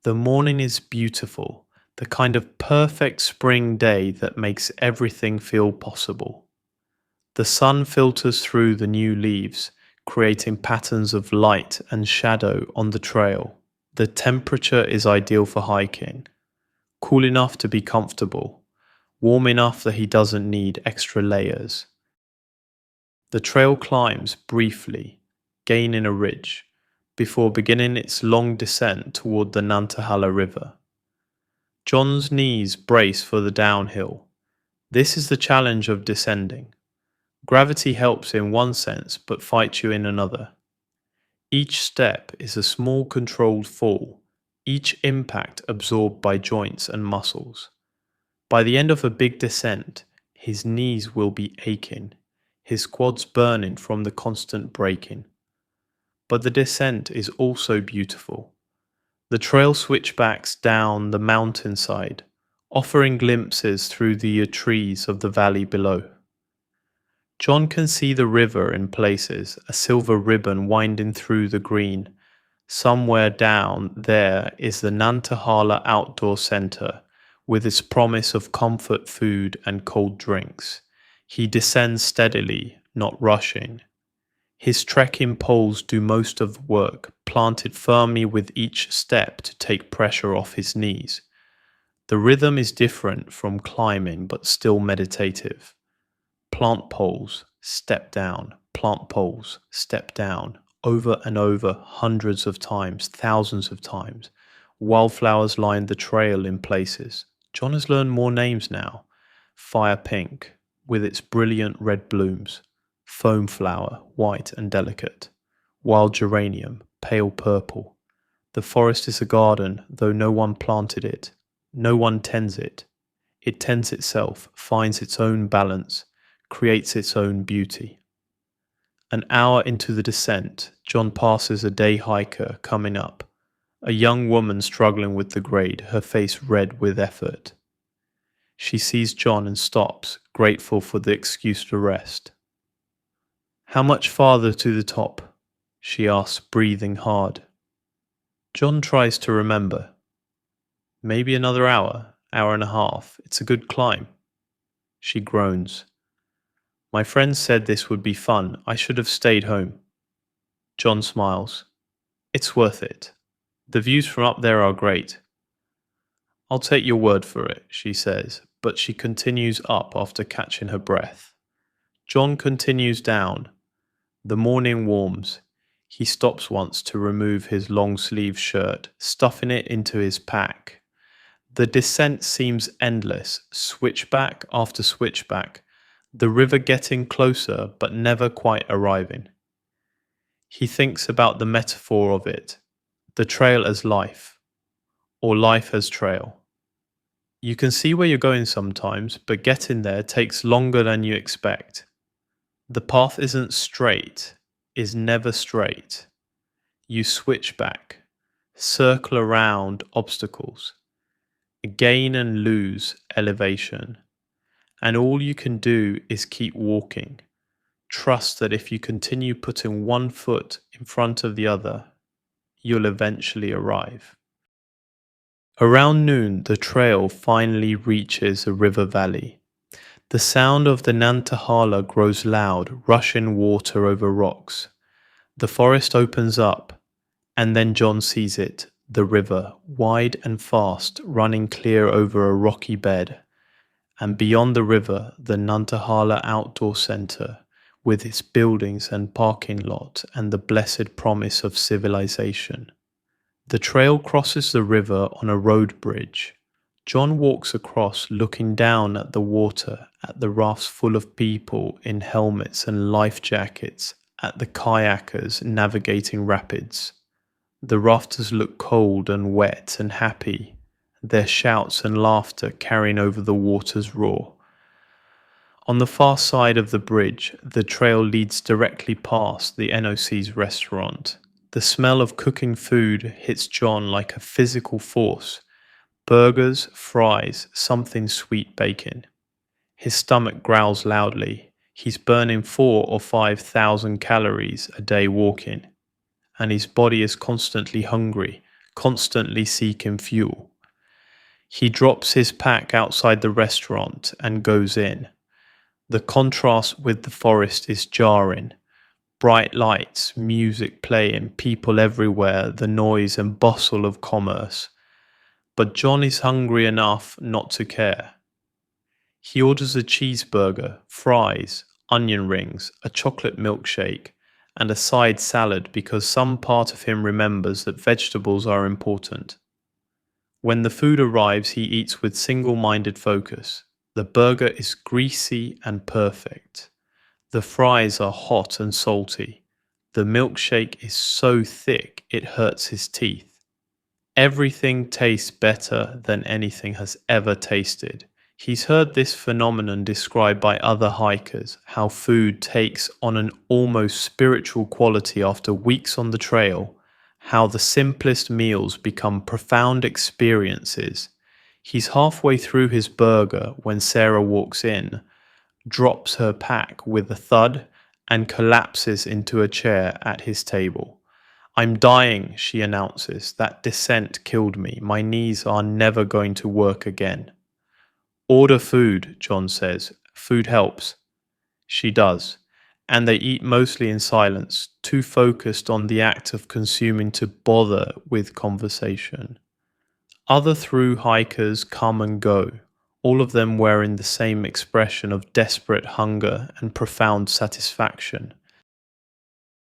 S1: The morning is beautiful, the kind of perfect spring day that makes everything feel possible. The sun filters through the new leaves, creating patterns of light and shadow on the trail. The temperature is ideal for hiking, cool enough to be comfortable, warm enough that he doesn't need extra layers. The trail climbs briefly, gaining a ridge, before beginning its long descent toward the Nantahala River. John's knees brace for the downhill. This is the challenge of descending. Gravity helps in one sense, but fights you in another. Each step is a small controlled fall, each impact absorbed by joints and muscles. By the end of a big descent, his knees will be aching, his quads burning from the constant braking. But the descent is also beautiful. The trail switchbacks down the mountainside, offering glimpses through the trees of the valley below. John can see the river in places, a silver ribbon winding through the green. Somewhere down there is the Nantahala Outdoor Center, with its promise of comfort food and cold drinks. He descends steadily, not rushing. His trekking poles do most of the work, planted firmly with each step to take pressure off his knees. The rhythm is different from climbing, but still meditative. Plant poles, step down, plant poles, step down, over and over hundreds of times, thousands of times. Wildflowers line the trail in places. John has learned more names now. Fire pink, with its brilliant red blooms. Foam flower, white and delicate. Wild geranium, pale purple. The forest is a garden, though no one planted it. No one tends it. It tends itself, finds its own balance, creates its own beauty. An hour into the descent, John passes a day hiker coming up, a young woman struggling with the grade, her face red with effort. She sees John and stops, grateful for the excuse to rest. How much farther to the top? She asks, breathing hard. John tries to remember. Maybe another hour, hour and a half. It's a good climb. She groans. My friends said this would be fun. I should have stayed home. John smiles. It's worth it. The views from up there are great. I'll take your word for it, she says, but she continues up after catching her breath. John continues down. The morning warms. He stops once to remove his long-sleeved shirt, stuffing it into his pack. The descent seems endless, switchback after switchback, the river getting closer but never quite arriving. He thinks about the metaphor of it, the trail as life, or life as trail. You can see where you're going sometimes, but getting there takes longer than you expect. The path isn't straight, is never straight. You switch back, circle around obstacles, gain and lose elevation, and all you can do is keep walking. Trust that if you continue putting one foot in front of the other, you'll eventually arrive. Around noon, the trail finally reaches a river valley. The sound of the Nantahala grows loud, rushing water over rocks. The forest opens up, and then John sees it, the river, wide and fast, running clear over a rocky bed. And beyond the river, the Nantahala Outdoor Center, with its buildings and parking lot and the blessed promise of civilization. The trail crosses the river on a road bridge. John walks across, looking down at the water, at the rafts full of people in helmets and life jackets, at the kayakers navigating rapids. The rafters look cold and wet and happy, their shouts and laughter carrying over the water's roar. On the far side of the bridge, the trail leads directly past the NOC's restaurant. The smell of cooking food hits John like a physical force. Burgers, fries, something sweet baking. His stomach growls loudly. He's burning 4,000 or 5,000 calories a day walking. And his body is constantly hungry, constantly seeking fuel. He drops his pack outside the restaurant and goes in. The contrast with the forest is jarring. Bright lights, music playing, people everywhere, the noise and bustle of commerce. But John is hungry enough not to care. He orders a cheeseburger, fries, onion rings, a chocolate milkshake, and a side salad because some part of him remembers that vegetables are important. When the food arrives, he eats with single-minded focus. The burger is greasy and perfect. The fries are hot and salty. The milkshake is so thick it hurts his teeth. Everything tastes better than anything has ever tasted. He's heard this phenomenon described by other hikers, how food takes on an almost spiritual quality after weeks on the trail, how the simplest meals become profound experiences. He's halfway through his burger when Sarah walks in, drops her pack with a thud, and collapses into a chair at his table. "I'm dying," she announces. "That descent killed me. My knees are never going to work again." "Order food," John says. "Food helps." She does, and they eat mostly in silence, too focused on the act of consuming to bother with conversation. Other through hikers come and go, all of them wearing the same expression of desperate hunger and profound satisfaction.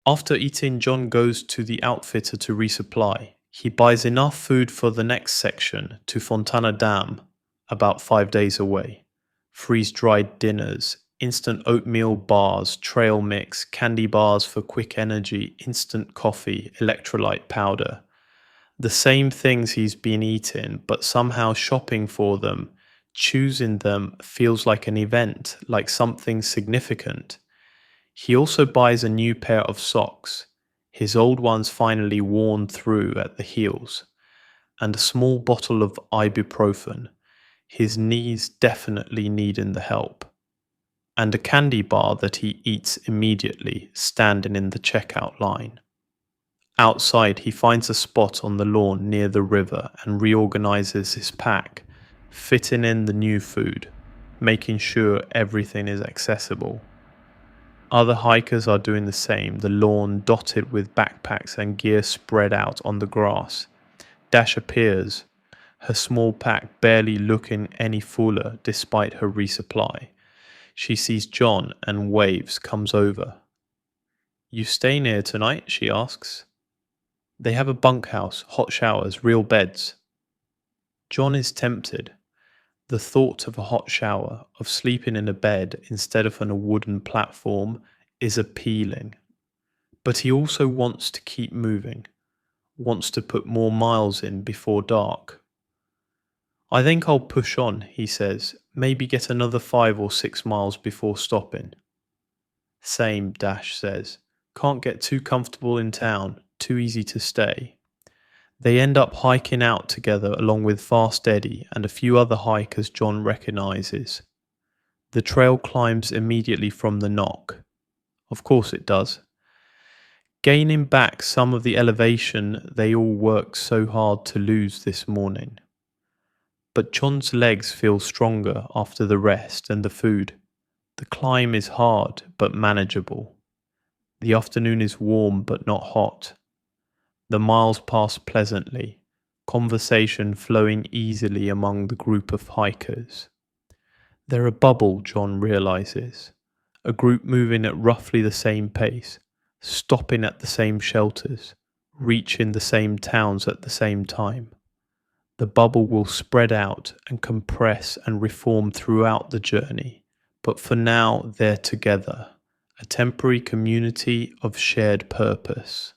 S1: After eating, John goes to the outfitter to resupply. He buys enough food for the next section to Fontana Dam, about 5 days away. Freeze-dried dinners, instant oatmeal bars, trail mix, candy bars for quick energy, instant coffee, electrolyte powder. The same things he's been eating, but somehow shopping for them, choosing them feels like an event, like something significant. He also buys a new pair of socks, his old ones finally worn through at the heels, and a small bottle of ibuprofen, his knees definitely needing the help, and a candy bar that he eats immediately, standing in the checkout line. Outside, he finds a spot on the lawn near the river and reorganizes his pack, fitting in the new food, making sure everything is accessible. Other hikers are doing the same, the lawn dotted with backpacks and gear spread out on the grass. Dash appears, her small pack barely looking any fuller despite her resupply. She sees John and waves, comes over. "You staying here tonight?" she asks. "They have a bunkhouse, hot showers, real beds." John is tempted. The thought of a hot shower, of sleeping in a bed instead of on a wooden platform, is appealing. But he also wants to keep moving, wants to put more miles in before dark. "I think I'll push on," he says, "maybe get another 5 or 6 miles before stopping." "Same," Dash says. can't get too comfortable in town, too easy to stay. They end up hiking out together along with Fast Eddie and a few other hikers John recognizes. The trail climbs immediately from the knock. Of course it does. Gaining back some of the elevation they all worked so hard to lose this morning. But John's legs feel stronger after the rest and the food. The climb is hard but manageable. The afternoon is warm but not hot. The miles pass pleasantly, conversation flowing easily among the group of hikers. They're a bubble, John realizes, a group moving at roughly the same pace, stopping at the same shelters, reaching the same towns at the same time. The bubble will spread out and compress and reform throughout the journey, but for now they're together, a temporary community of shared purpose.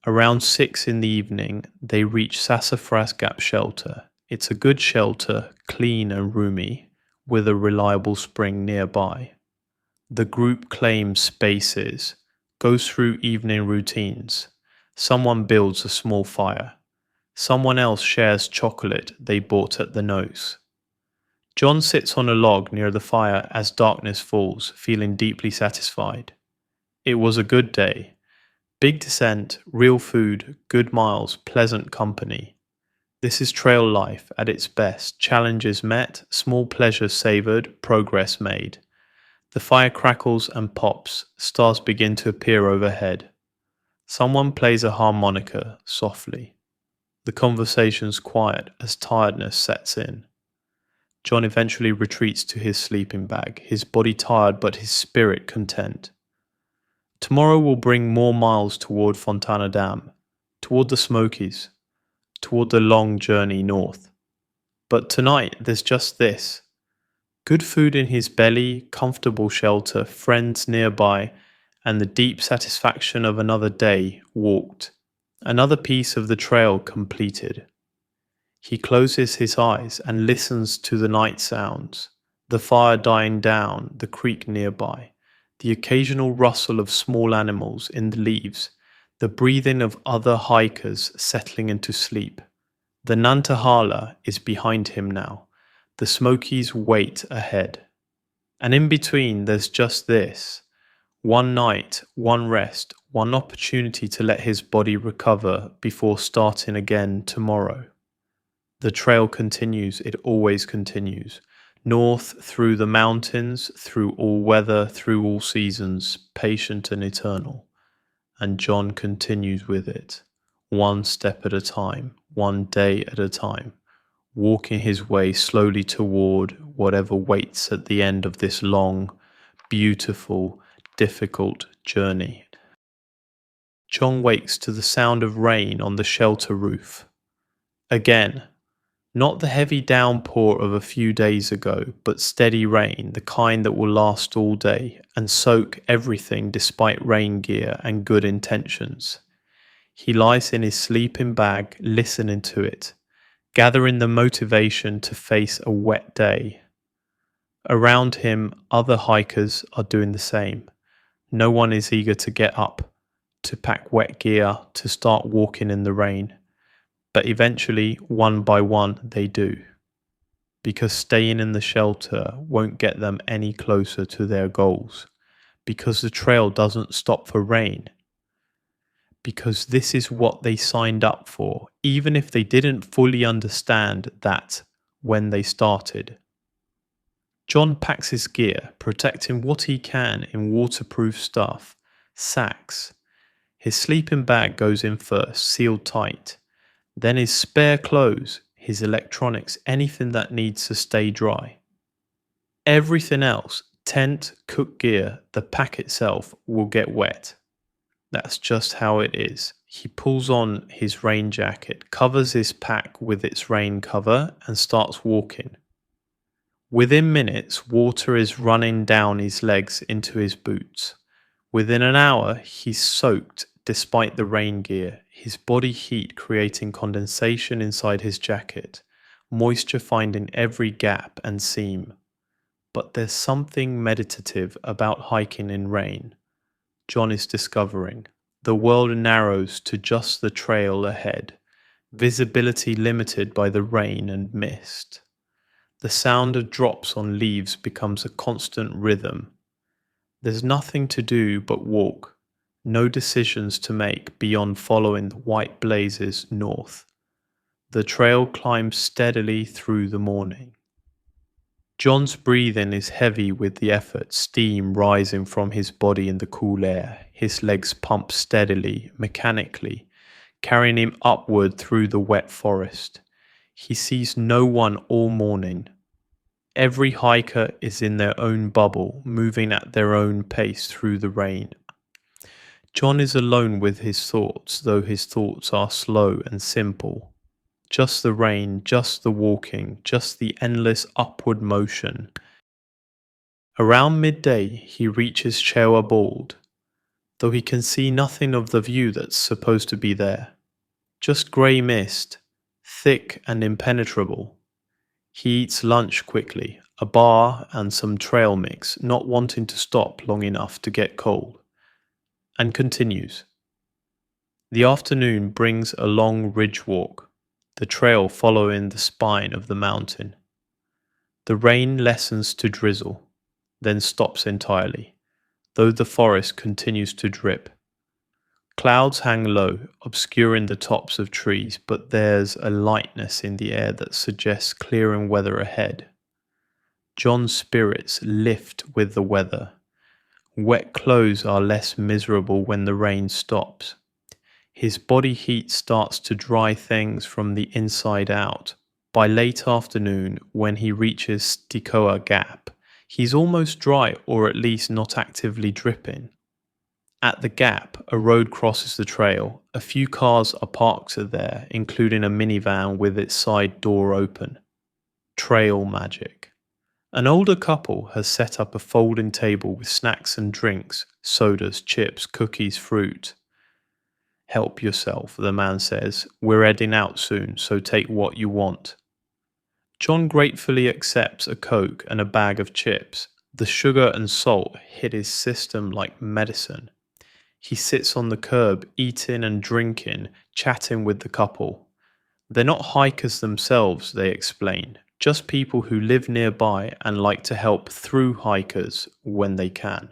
S1: Around 6 in the evening, they reach Sassafras Gap Shelter. It's a good shelter, clean and roomy, with a reliable spring nearby. The group claims spaces, goes through evening routines. Someone builds a small fire. Someone else shares chocolate they bought at the nose. John sits on a log near the fire as darkness falls, feeling deeply satisfied. It was a good day. Big descent, real food, good miles, pleasant company. This is trail life at its best. Challenges met, small pleasures savoured, progress made. The fire crackles and pops, stars begin to appear overhead. Someone plays a harmonica softly. The conversation's quiet as tiredness sets in. John eventually retreats to his sleeping bag, his body tired but his spirit content. Tomorrow will bring more miles toward Fontana Dam, toward the Smokies, toward the long journey north. But tonight there's just this. Good food in his belly, comfortable shelter, friends nearby, and the deep satisfaction of another day walked. Another piece of the trail completed. He closes his eyes and listens to the night sounds, the fire dying down, the creek nearby, the occasional rustle of small animals in the leaves, the breathing of other hikers settling into sleep. The Nantahala is behind him now. The Smokies wait ahead. And in between there's just this. One night, one rest, one opportunity to let his body recover before starting again tomorrow. The trail continues, it always continues. North, through the mountains, through all weather, through all seasons, patient and eternal. And John continues with it, one step at a time, one day at a time, walking his way slowly toward whatever waits at the end of this long, beautiful, difficult journey. John wakes to the sound of rain on the shelter roof. Again, not the heavy downpour of a few days ago, but steady rain, the kind that will last all day and soak everything despite rain gear and good intentions. He lies in his sleeping bag, listening to it, gathering the motivation to face a wet day. Around him, other hikers are doing the same. No one is eager to get up, to pack wet gear, to start walking in the rain. But eventually, one by one, they do. Because staying in the shelter won't get them any closer to their goals. Because the trail doesn't stop for rain. Because this is what they signed up for, even if they didn't fully understand that when they started. John packs his gear, protecting what he can in waterproof stuff, sacks. His sleeping bag goes in first, sealed tight. Then his spare clothes, his electronics, anything that needs to stay dry. Everything else, tent, cook gear, the pack itself, will get wet. That's just how it is. He pulls on his rain jacket, covers his pack with its rain cover, and starts walking. Within minutes, water is running down his legs into his boots. Within an hour, he's soaked despite the rain gear, his body heat creating condensation inside his jacket, moisture finding every gap and seam. But there's something meditative about hiking in rain. John is discovering. The world narrows to just the trail ahead, visibility limited by the rain and mist. The sound of drops on leaves becomes a constant rhythm. There's nothing to do but walk, no decisions to make beyond following the white blazes north. The trail climbs steadily through the morning. John's breathing is heavy with the effort, steam rising from his body in the cool air. His legs pump steadily, mechanically, carrying him upward through the wet forest. He sees no one all morning. Every hiker is in their own bubble, moving at their own pace through the rain. John is alone with his thoughts, though his thoughts are slow and simple. Just the rain, just the walking, just the endless upward motion. Around midday, he reaches Chewa Bald, though he can see nothing of the view that's supposed to be there. Just grey mist, thick and impenetrable. He eats lunch quickly, a bar and some trail mix, not wanting to stop long enough to get cold, and continues. The afternoon brings a long ridge walk, the trail following the spine of the mountain. The rain lessens to drizzle, then stops entirely, though the forest continues to drip. Clouds hang low, obscuring the tops of trees, but there's a lightness in the air that suggests clearing weather ahead. John's spirits lift with the weather. Wet clothes are less miserable when the rain stops. His body heat starts to dry things from the inside out. By late afternoon, when he reaches Stikoa Gap, he's almost dry, or at least not actively dripping. At the gap, a road crosses the trail. A few cars are parked there, including a minivan with its side door open. Trail magic. An older couple has set up a folding table with snacks and drinks, sodas, chips, cookies, fruit. Help yourself, the man says. We're heading out soon, so take what you want. John gratefully accepts a Coke and a bag of chips. The sugar and salt hit his system like medicine. He sits on the curb, eating and drinking, chatting with the couple. They're not hikers themselves, they explain, just people who live nearby and like to help through hikers when they can.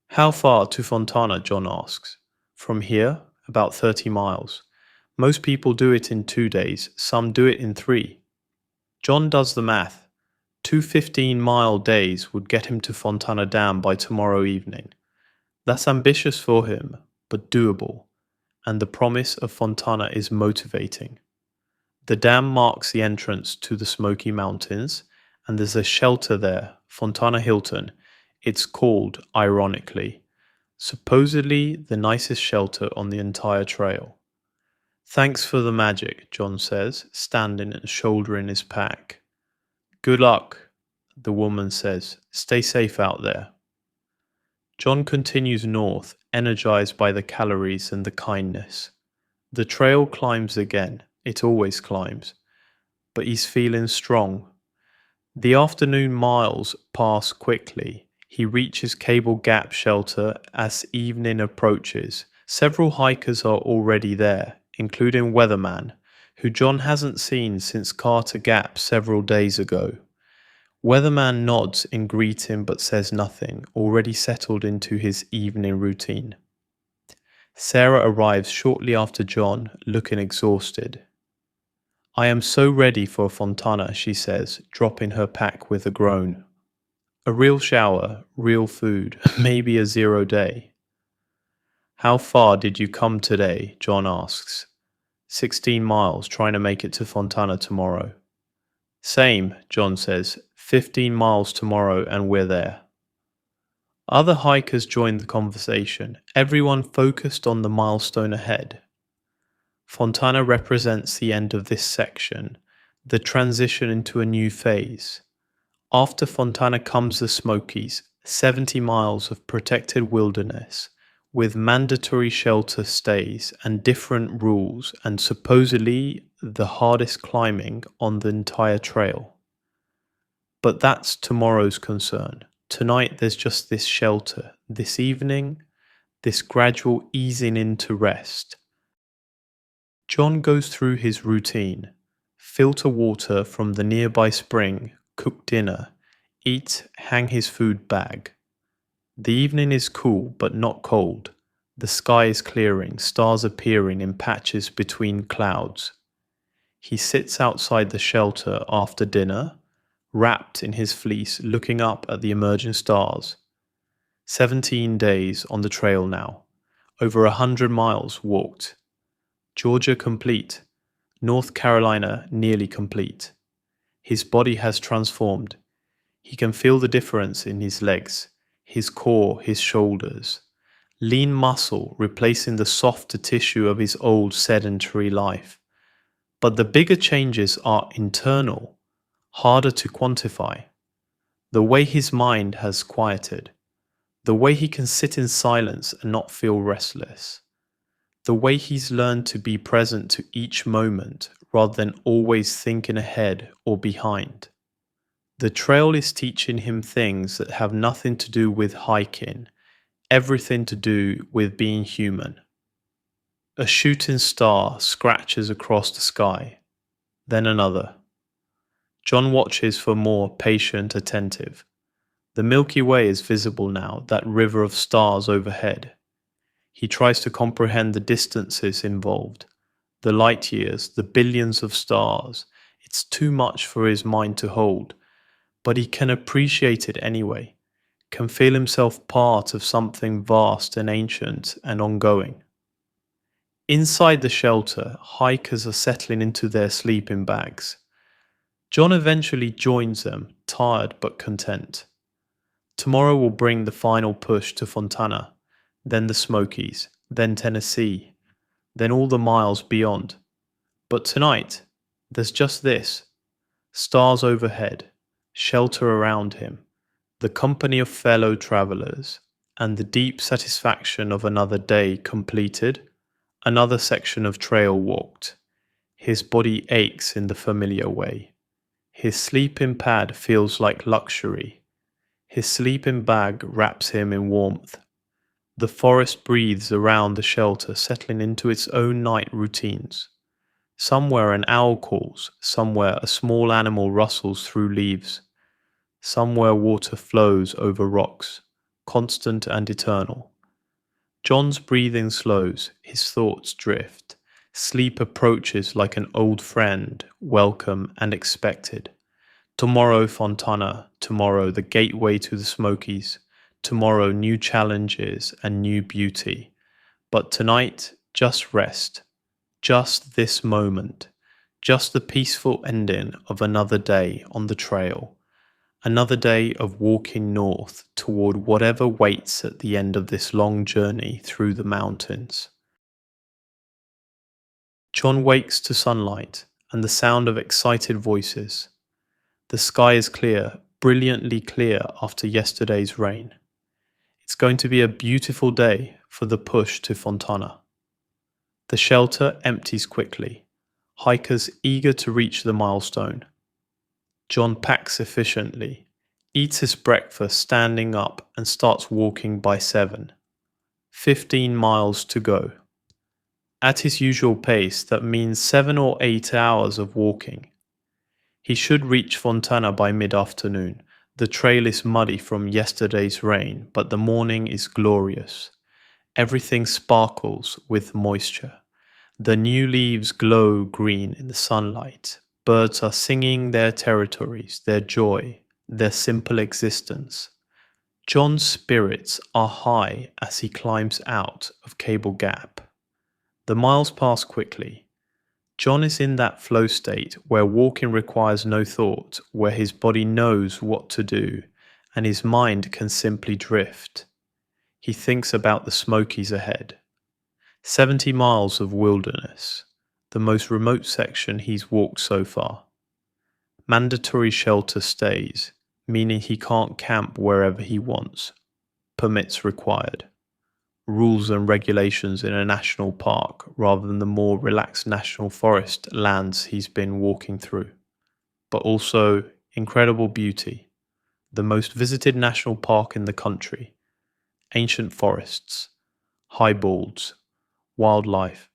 S1: How far to Fontana, John asks. From here, about 30 miles. Most people do it in 2 days, some do it in 3. John does the math. 2 15-mile days would get him to Fontana Dam by tomorrow evening. That's ambitious for him, but doable, and the promise of Fontana is motivating. The dam marks the entrance to the Smoky Mountains, and there's a shelter there, Fontana Hilton. It's called, ironically, supposedly the nicest shelter on the entire trail. Thanks for the magic, John says, standing and shouldering his pack. Good luck, the woman says. Stay safe out there. John continues north, energized by the calories and the kindness. The trail climbs again. It always climbs. But he's feeling strong. The afternoon miles pass quickly. He reaches Cable Gap shelter as evening approaches. Several hikers are already there, including Weatherman, who John hasn't seen since Carter Gap several days ago. Weatherman nods in greeting but says nothing, already settled into his evening routine. Sarah arrives shortly after John, looking exhausted. I am so ready for Fontana, she says, dropping her pack with a groan. A real shower, real food, maybe a 0 day. How far did you come today? John asks. 16 miles, trying to make it to Fontana tomorrow. Same, John says. 15 miles tomorrow and we're there. Other hikers joined the conversation, everyone focused on the milestone ahead. Fontana represents the end of this section, the transition into a new phase. After Fontana comes the Smokies, 70 miles of protected wilderness, with mandatory shelter stays and different rules, and supposedly the hardest climbing on the entire trail. But that's tomorrow's concern. Tonight there's just this shelter, this evening, this gradual easing into rest. John goes through his routine: filter water from the nearby spring, cook dinner, eat, hang his food bag. The evening is cool but not cold. The sky is clearing, stars appearing in patches between clouds. He sits outside the shelter after dinner, wrapped in his fleece, looking up at the emerging stars. 17 days on the trail now, over 100 miles walked. Georgia complete, North Carolina nearly complete. His body has transformed. He can feel the difference in his legs, his core, his shoulders. Lean muscle replacing the softer tissue of his old sedentary life. But the bigger changes are internal, harder to quantify. The way his mind has quieted, the way he can sit in silence and not feel restless, the way he's learned to be present to each moment rather than always thinking ahead or behind. The trail is teaching him things that have nothing to do with hiking, everything to do with being human. A shooting star scratches across the sky, then another. John watches for more, patient, attentive. The Milky Way is visible now, that river of stars overhead. He tries to comprehend the distances involved, the light years, the billions of stars. It's too much for his mind to hold, but he can appreciate it anyway, can feel himself part of something vast and ancient and ongoing. Inside the shelter, hikers are settling into their sleeping bags. John eventually joins them, tired but content. Tomorrow will bring the final push to Fontana, then the Smokies, then Tennessee, then all the miles beyond. But tonight, there's just this: stars overhead, shelter around him, the company of fellow travelers, and the deep satisfaction of another day completed, another section of trail walked. His body aches in the familiar way. His sleeping pad feels like luxury. His sleeping bag wraps him in warmth. The forest breathes around the shelter, settling into its own night routines. Somewhere an owl calls, somewhere a small animal rustles through leaves. Somewhere water flows over rocks, constant and eternal. John's breathing slows, his thoughts drift. Sleep approaches like an old friend, welcome and expected. Tomorrow Fontana, tomorrow the gateway to the Smokies, tomorrow new challenges and new beauty. But tonight, just rest, just this moment, just the peaceful ending of another day on the trail. Another day of walking north toward whatever waits at the end of this long journey through the mountains. John wakes to sunlight and the sound of excited voices. The sky is clear, brilliantly clear after yesterday's rain. It's going to be a beautiful day for the push to Fontana. The shelter empties quickly, hikers eager to reach the milestone. John packs efficiently, eats his breakfast standing up and starts walking by 7. 15 miles to go. At his usual pace, that means 7 or 8 hours of walking. He should reach Fontana by mid-afternoon. The trail is muddy from yesterday's rain, but the morning is glorious. Everything sparkles with moisture. The new leaves glow green in the sunlight. Birds are singing their territories, their joy, their simple existence. John's spirits are high as he climbs out of Cable Gap. The miles pass quickly. John is in that flow state where walking requires no thought, where his body knows what to do, and his mind can simply drift. He thinks about the Smokies ahead. 70 miles of wilderness, the most remote section he's walked so far. Mandatory shelter stays, meaning he can't camp wherever he wants. Permits required. Rules and regulations in a national park rather than the more relaxed national forest lands he's been walking through. But also incredible beauty. the most visited national park in the country, ancient forests, highballs, wildlife,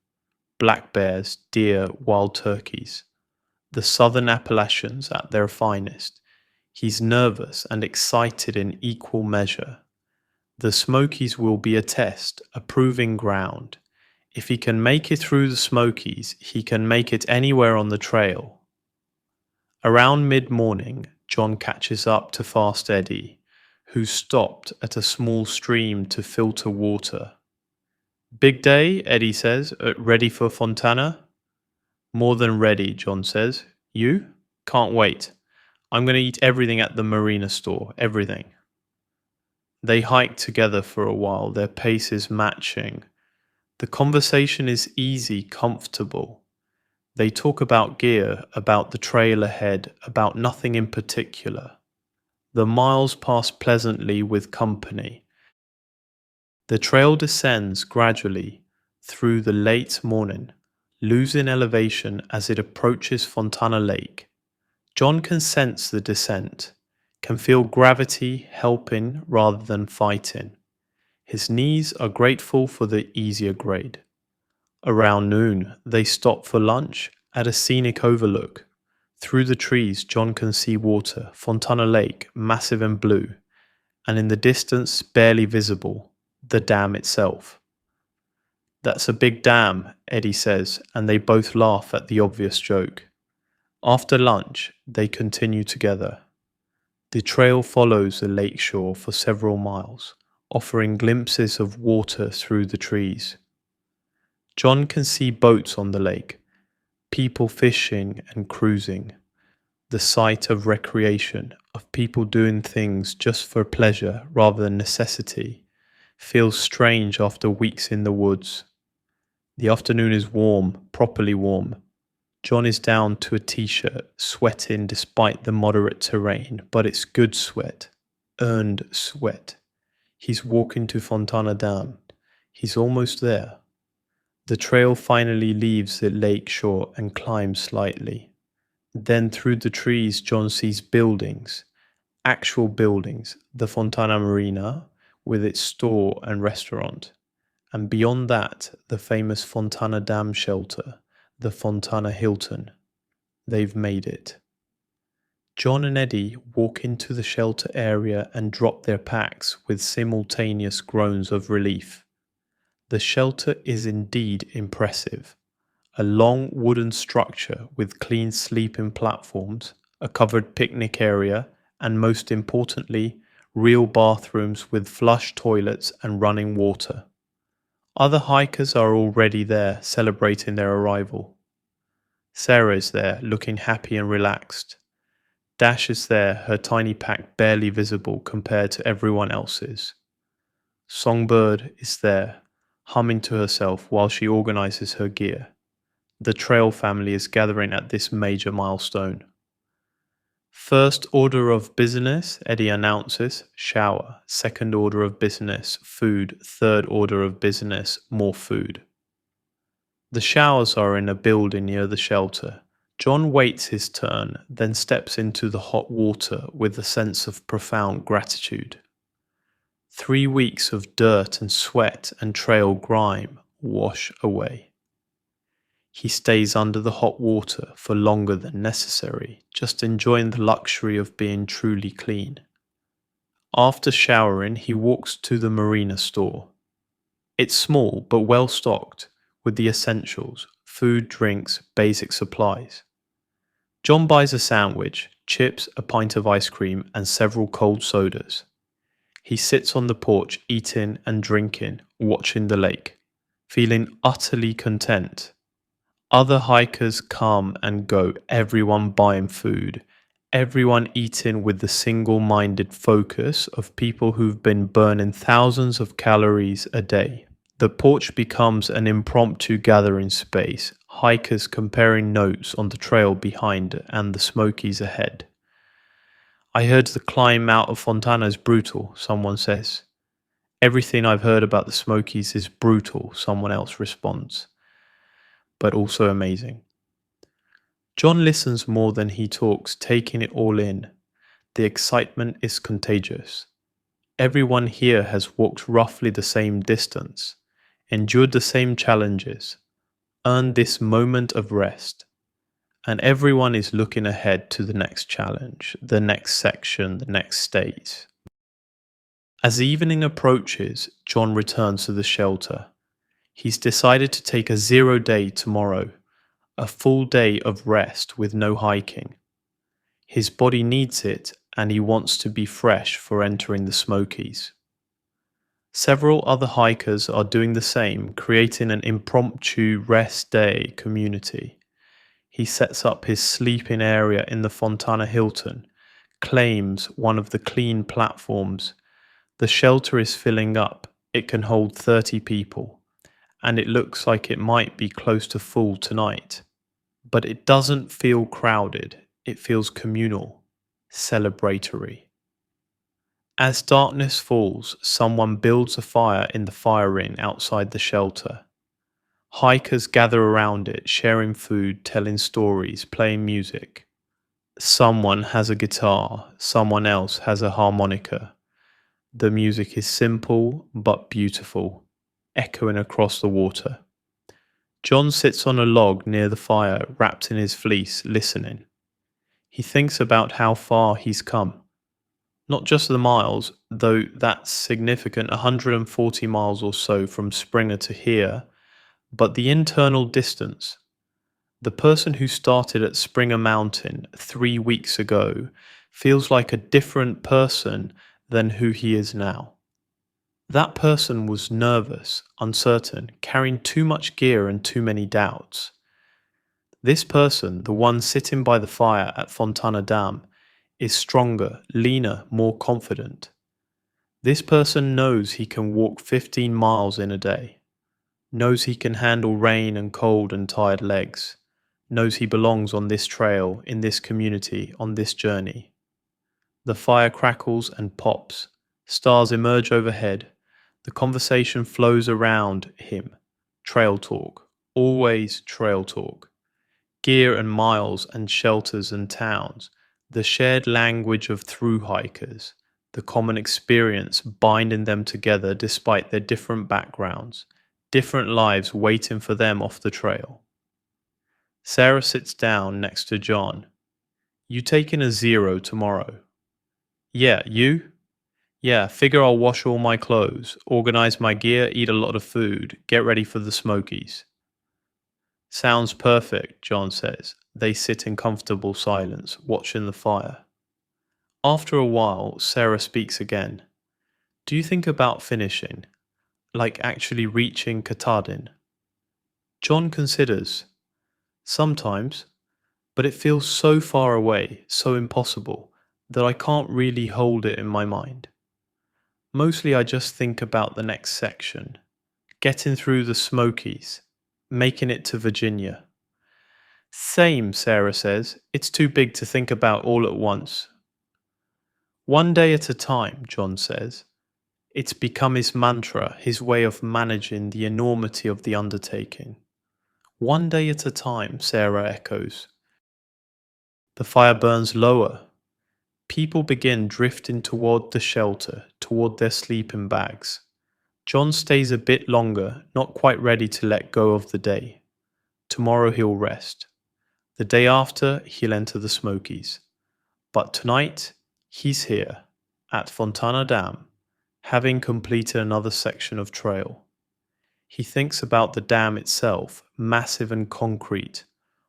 S1: black bears, deer, wild turkeys, the southern Appalachians at their finest. He's nervous and excited in equal measure. The Smokies will be a test, a proving ground. If he can make it through the Smokies, he can make it anywhere on the trail. Around mid-morning, John catches up to Fast Eddie, who stopped at a small stream to filter water. "Big day," Eddie says, "ready for Fontana?" "More than ready," John says. "You?" "Can't wait. I'm going to eat everything at the marina store, everything." They hike together for a while, their paces matching. The conversation is easy, comfortable. They talk about gear, about the trail ahead, about nothing in particular. The miles pass pleasantly with company. The trail descends gradually through the late morning, losing elevation as it approaches Fontana Lake. John can sense the descent, can feel gravity helping rather than fighting. His knees are grateful for the easier grade. Around noon, they stop for lunch at a scenic overlook. Through the trees, John can see water, Fontana Lake, massive and blue, and in the distance, barely visible, the dam itself. "That's a big dam," Eddie says, and they both laugh at the obvious joke. After lunch, they continue together. The trail follows the lake shore for several miles, offering glimpses of water through the trees. John can see boats on the lake, people fishing and cruising. The sight of recreation, of people doing things just for pleasure rather than necessity, feels strange after weeks in the woods. The afternoon is warm, properly warm. John is down to a t-shirt, sweating despite the moderate terrain, but it's good sweat, earned sweat. He's walking to Fontana Dam. He's almost there. The trail finally leaves the lake shore and climbs slightly. Then through the trees, John sees buildings, actual buildings, the Fontana Marina with its store and restaurant. And beyond that, the famous Fontana Dam shelter, the Fontana Hilton. They've made it. John and Eddie walk into the shelter area and drop their packs with simultaneous groans of relief. The shelter is indeed impressive. A long wooden structure with clean sleeping platforms, a covered picnic area, and most importantly, real bathrooms with flush toilets and running water. Other hikers are already there, celebrating their arrival. Sarah is there, looking happy and relaxed. Dash is there, her tiny pack barely visible compared to everyone else's. Songbird is there, humming to herself while she organizes her gear. The trail family is gathering at this major milestone. "First order of business," Eddie announces, shower. Second order of business, food. Third order of business, more food. The showers are in a building near the shelter. John waits his turn, then steps into the hot water with a sense of profound gratitude. 3 weeks of dirt and sweat and trail grime wash away. He stays under the hot water for longer than necessary, just enjoying the luxury of being truly clean. After showering, he walks to the marina store. It's small but well stocked, with the essentials, food, drinks, basic supplies. John buys a sandwich, chips, a pint of ice cream, and several cold sodas. He sits on the porch eating and drinking, watching the lake, feeling utterly content. Other hikers come and go, everyone buying food, everyone eating with the single-minded focus of people who've been burning thousands of calories a day. The porch becomes an impromptu gathering space, hikers comparing notes on the trail behind and the Smokies ahead. "I heard the climb out of Fontana is brutal," someone says. "Everything I've heard about the Smokies is brutal," someone else responds, "but also amazing." John listens more than he talks, taking it all in. The excitement is contagious. Everyone here has walked roughly the same distance, endured the same challenges, earned this moment of rest, and everyone is looking ahead to the next challenge, the next section, the next stage. As evening approaches, John returns to the shelter. He's decided to take a 0 day tomorrow, a full day of rest with no hiking. His body needs it, and he wants to be fresh for entering the Smokies. Several other hikers are doing the same, creating an impromptu rest day community. He sets up his sleeping area in the Fontana Hilton, claims one of the clean platforms. The shelter is filling up. It can hold 30 people, and it looks like it might be close to full tonight. But it doesn't feel crowded. It feels communal, celebratory. As darkness falls, someone builds a fire in the fire ring outside the shelter. Hikers gather around it, sharing food, telling stories, playing music. Someone has a guitar, someone else has a harmonica. The music is simple but beautiful, echoing across the water. John sits on a log near the fire, wrapped in his fleece, listening. He thinks about how far he's come. Not just the miles, though that's significant, 140 miles or so from Springer to here, but the internal distance. The person who started at Springer Mountain 3 weeks ago feels like a different person than who he is now. That person was nervous, uncertain, carrying too much gear and too many doubts. This person, the one sitting by the fire at Fontana Dam, is stronger, leaner, more confident. This person knows he can walk 15 miles in a day, knows he can handle rain and cold and tired legs, knows he belongs on this trail, in this community, on this journey. The fire crackles and pops, stars emerge overhead, the conversation flows around him. Trail talk, always trail talk. Gear and miles and shelters and towns, the shared language of through hikers, the common experience binding them together despite their different backgrounds, different lives waiting for them off the trail. Sarah sits down next to John. You taking a 0 tomorrow? Yeah, you? Yeah, figure I'll wash all my clothes, organize my gear, eat a lot of food, get ready for the Smokies. Sounds perfect, John says. They sit in comfortable silence, watching the fire. After a while, Sarah speaks again. Do you think about finishing? Like actually reaching Katahdin? John considers. Sometimes, but it feels so far away, so impossible, that I can't really hold it in my mind. Mostly I just think about the next section, getting through the Smokies, making it to Virginia. Same, Sarah says. It's too big to think about all at once. One day at a time, John says. It's become his mantra, his way of managing the enormity of the undertaking. One day at a time, Sarah echoes. The fire burns lower. People begin drifting toward the shelter, toward their sleeping bags. John stays a bit longer, not quite ready to let go of the day. Tomorrow he'll rest. The day after, he'll enter the Smokies. But tonight, he's here, at Fontana Dam, having completed another section of trail. He thinks about the dam itself, massive and concrete,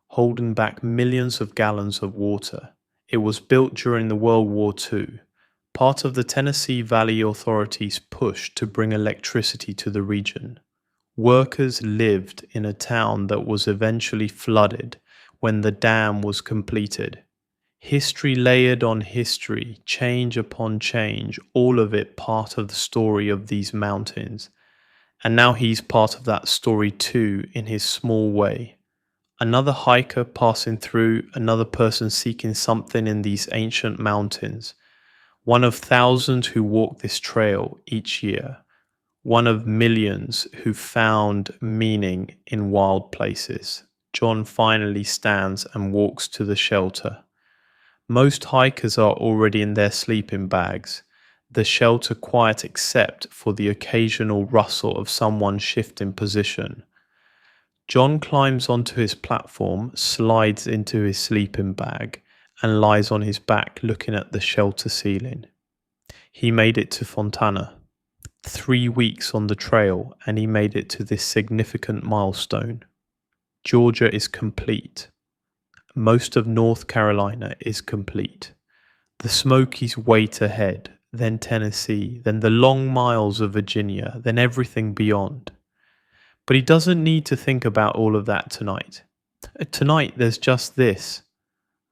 S1: holding back millions of gallons of water. It was built during the World War II, part of the Tennessee Valley Authority's push to bring electricity to the region. Workers lived in a town that was eventually flooded when the dam was completed. History layered on history, change upon change, all of it part of the story of these mountains. And now he's part of that story too, in his small way. Another hiker passing through, another person seeking something in these ancient mountains. One of thousands who walk this trail each year. One of millions who found meaning in wild places. John finally stands and walks to the shelter. Most hikers are already in their sleeping bags, the shelter quiet except for the occasional rustle of someone shifting position. John climbs onto his platform, slides into his sleeping bag, and lies on his back looking at the shelter ceiling. He made it to Fontana. 3 weeks on the trail, and he made it to this significant milestone. Georgia is complete. Most of North Carolina is complete. The Smokies wait ahead, then Tennessee, then the long miles of Virginia, then everything beyond. But he doesn't need to think about all of that tonight. Tonight there's just this: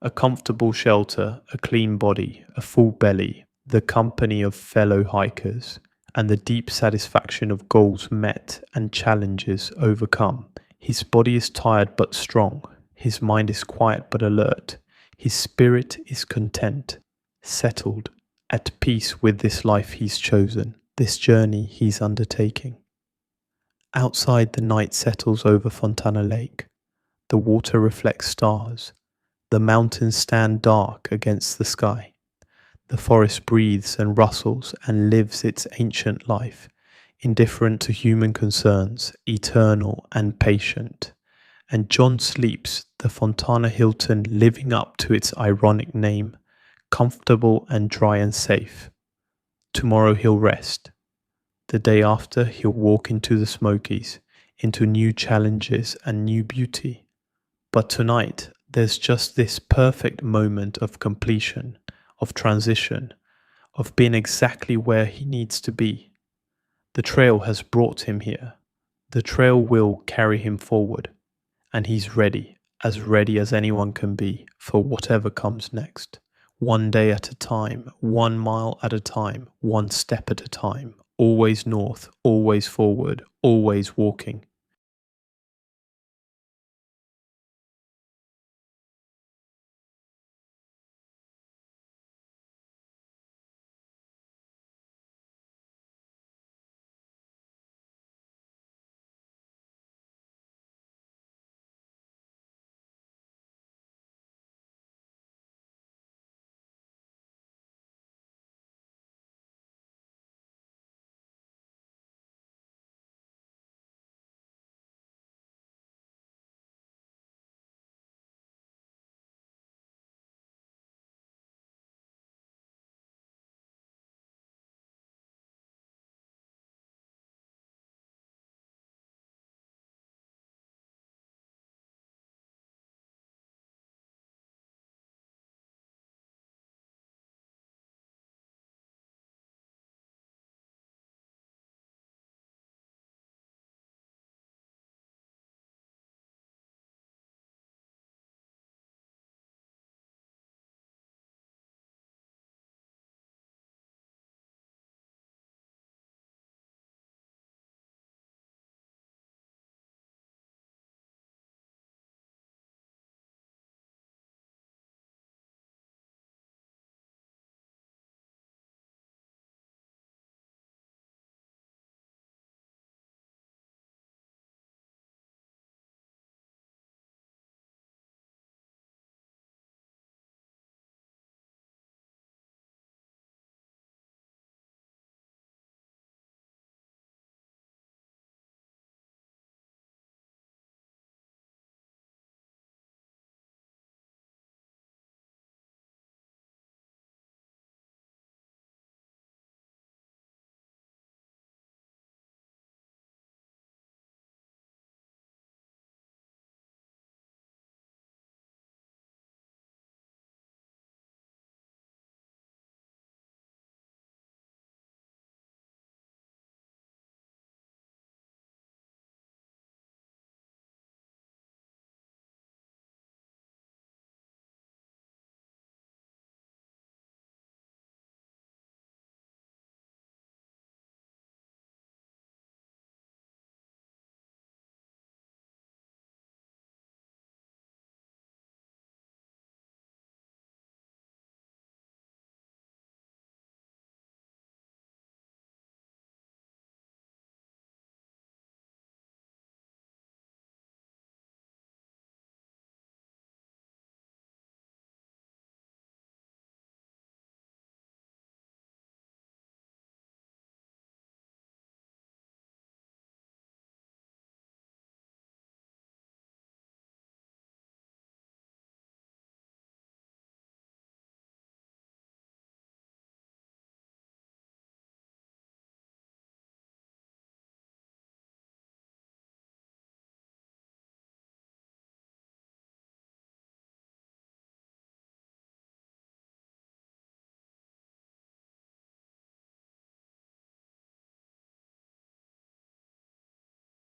S1: a comfortable shelter, a clean body, a full belly, the company of fellow hikers, and the deep satisfaction of goals met and challenges overcome. His body is tired but strong. His mind is quiet but alert. His spirit is content, settled, at peace with this life he's chosen, this journey he's undertaking. Outside, the night settles over Fontana Lake. The water reflects stars. The mountains stand dark against the sky. The forest breathes and rustles and lives its ancient life, indifferent to human concerns, eternal and patient. And John sleeps, the Fontana Hilton living up to its ironic name, comfortable and dry and safe. Tomorrow he'll rest. The day after he'll walk into the Smokies, into new challenges and new beauty. But tonight there's just this perfect moment of completion, of transition, of being exactly where he needs to be. The trail has brought him here. The trail will carry him forward, and he's ready as anyone can be for whatever comes next. One day at a time, 1 mile at a time, one step at a time, always north, always forward, always walking.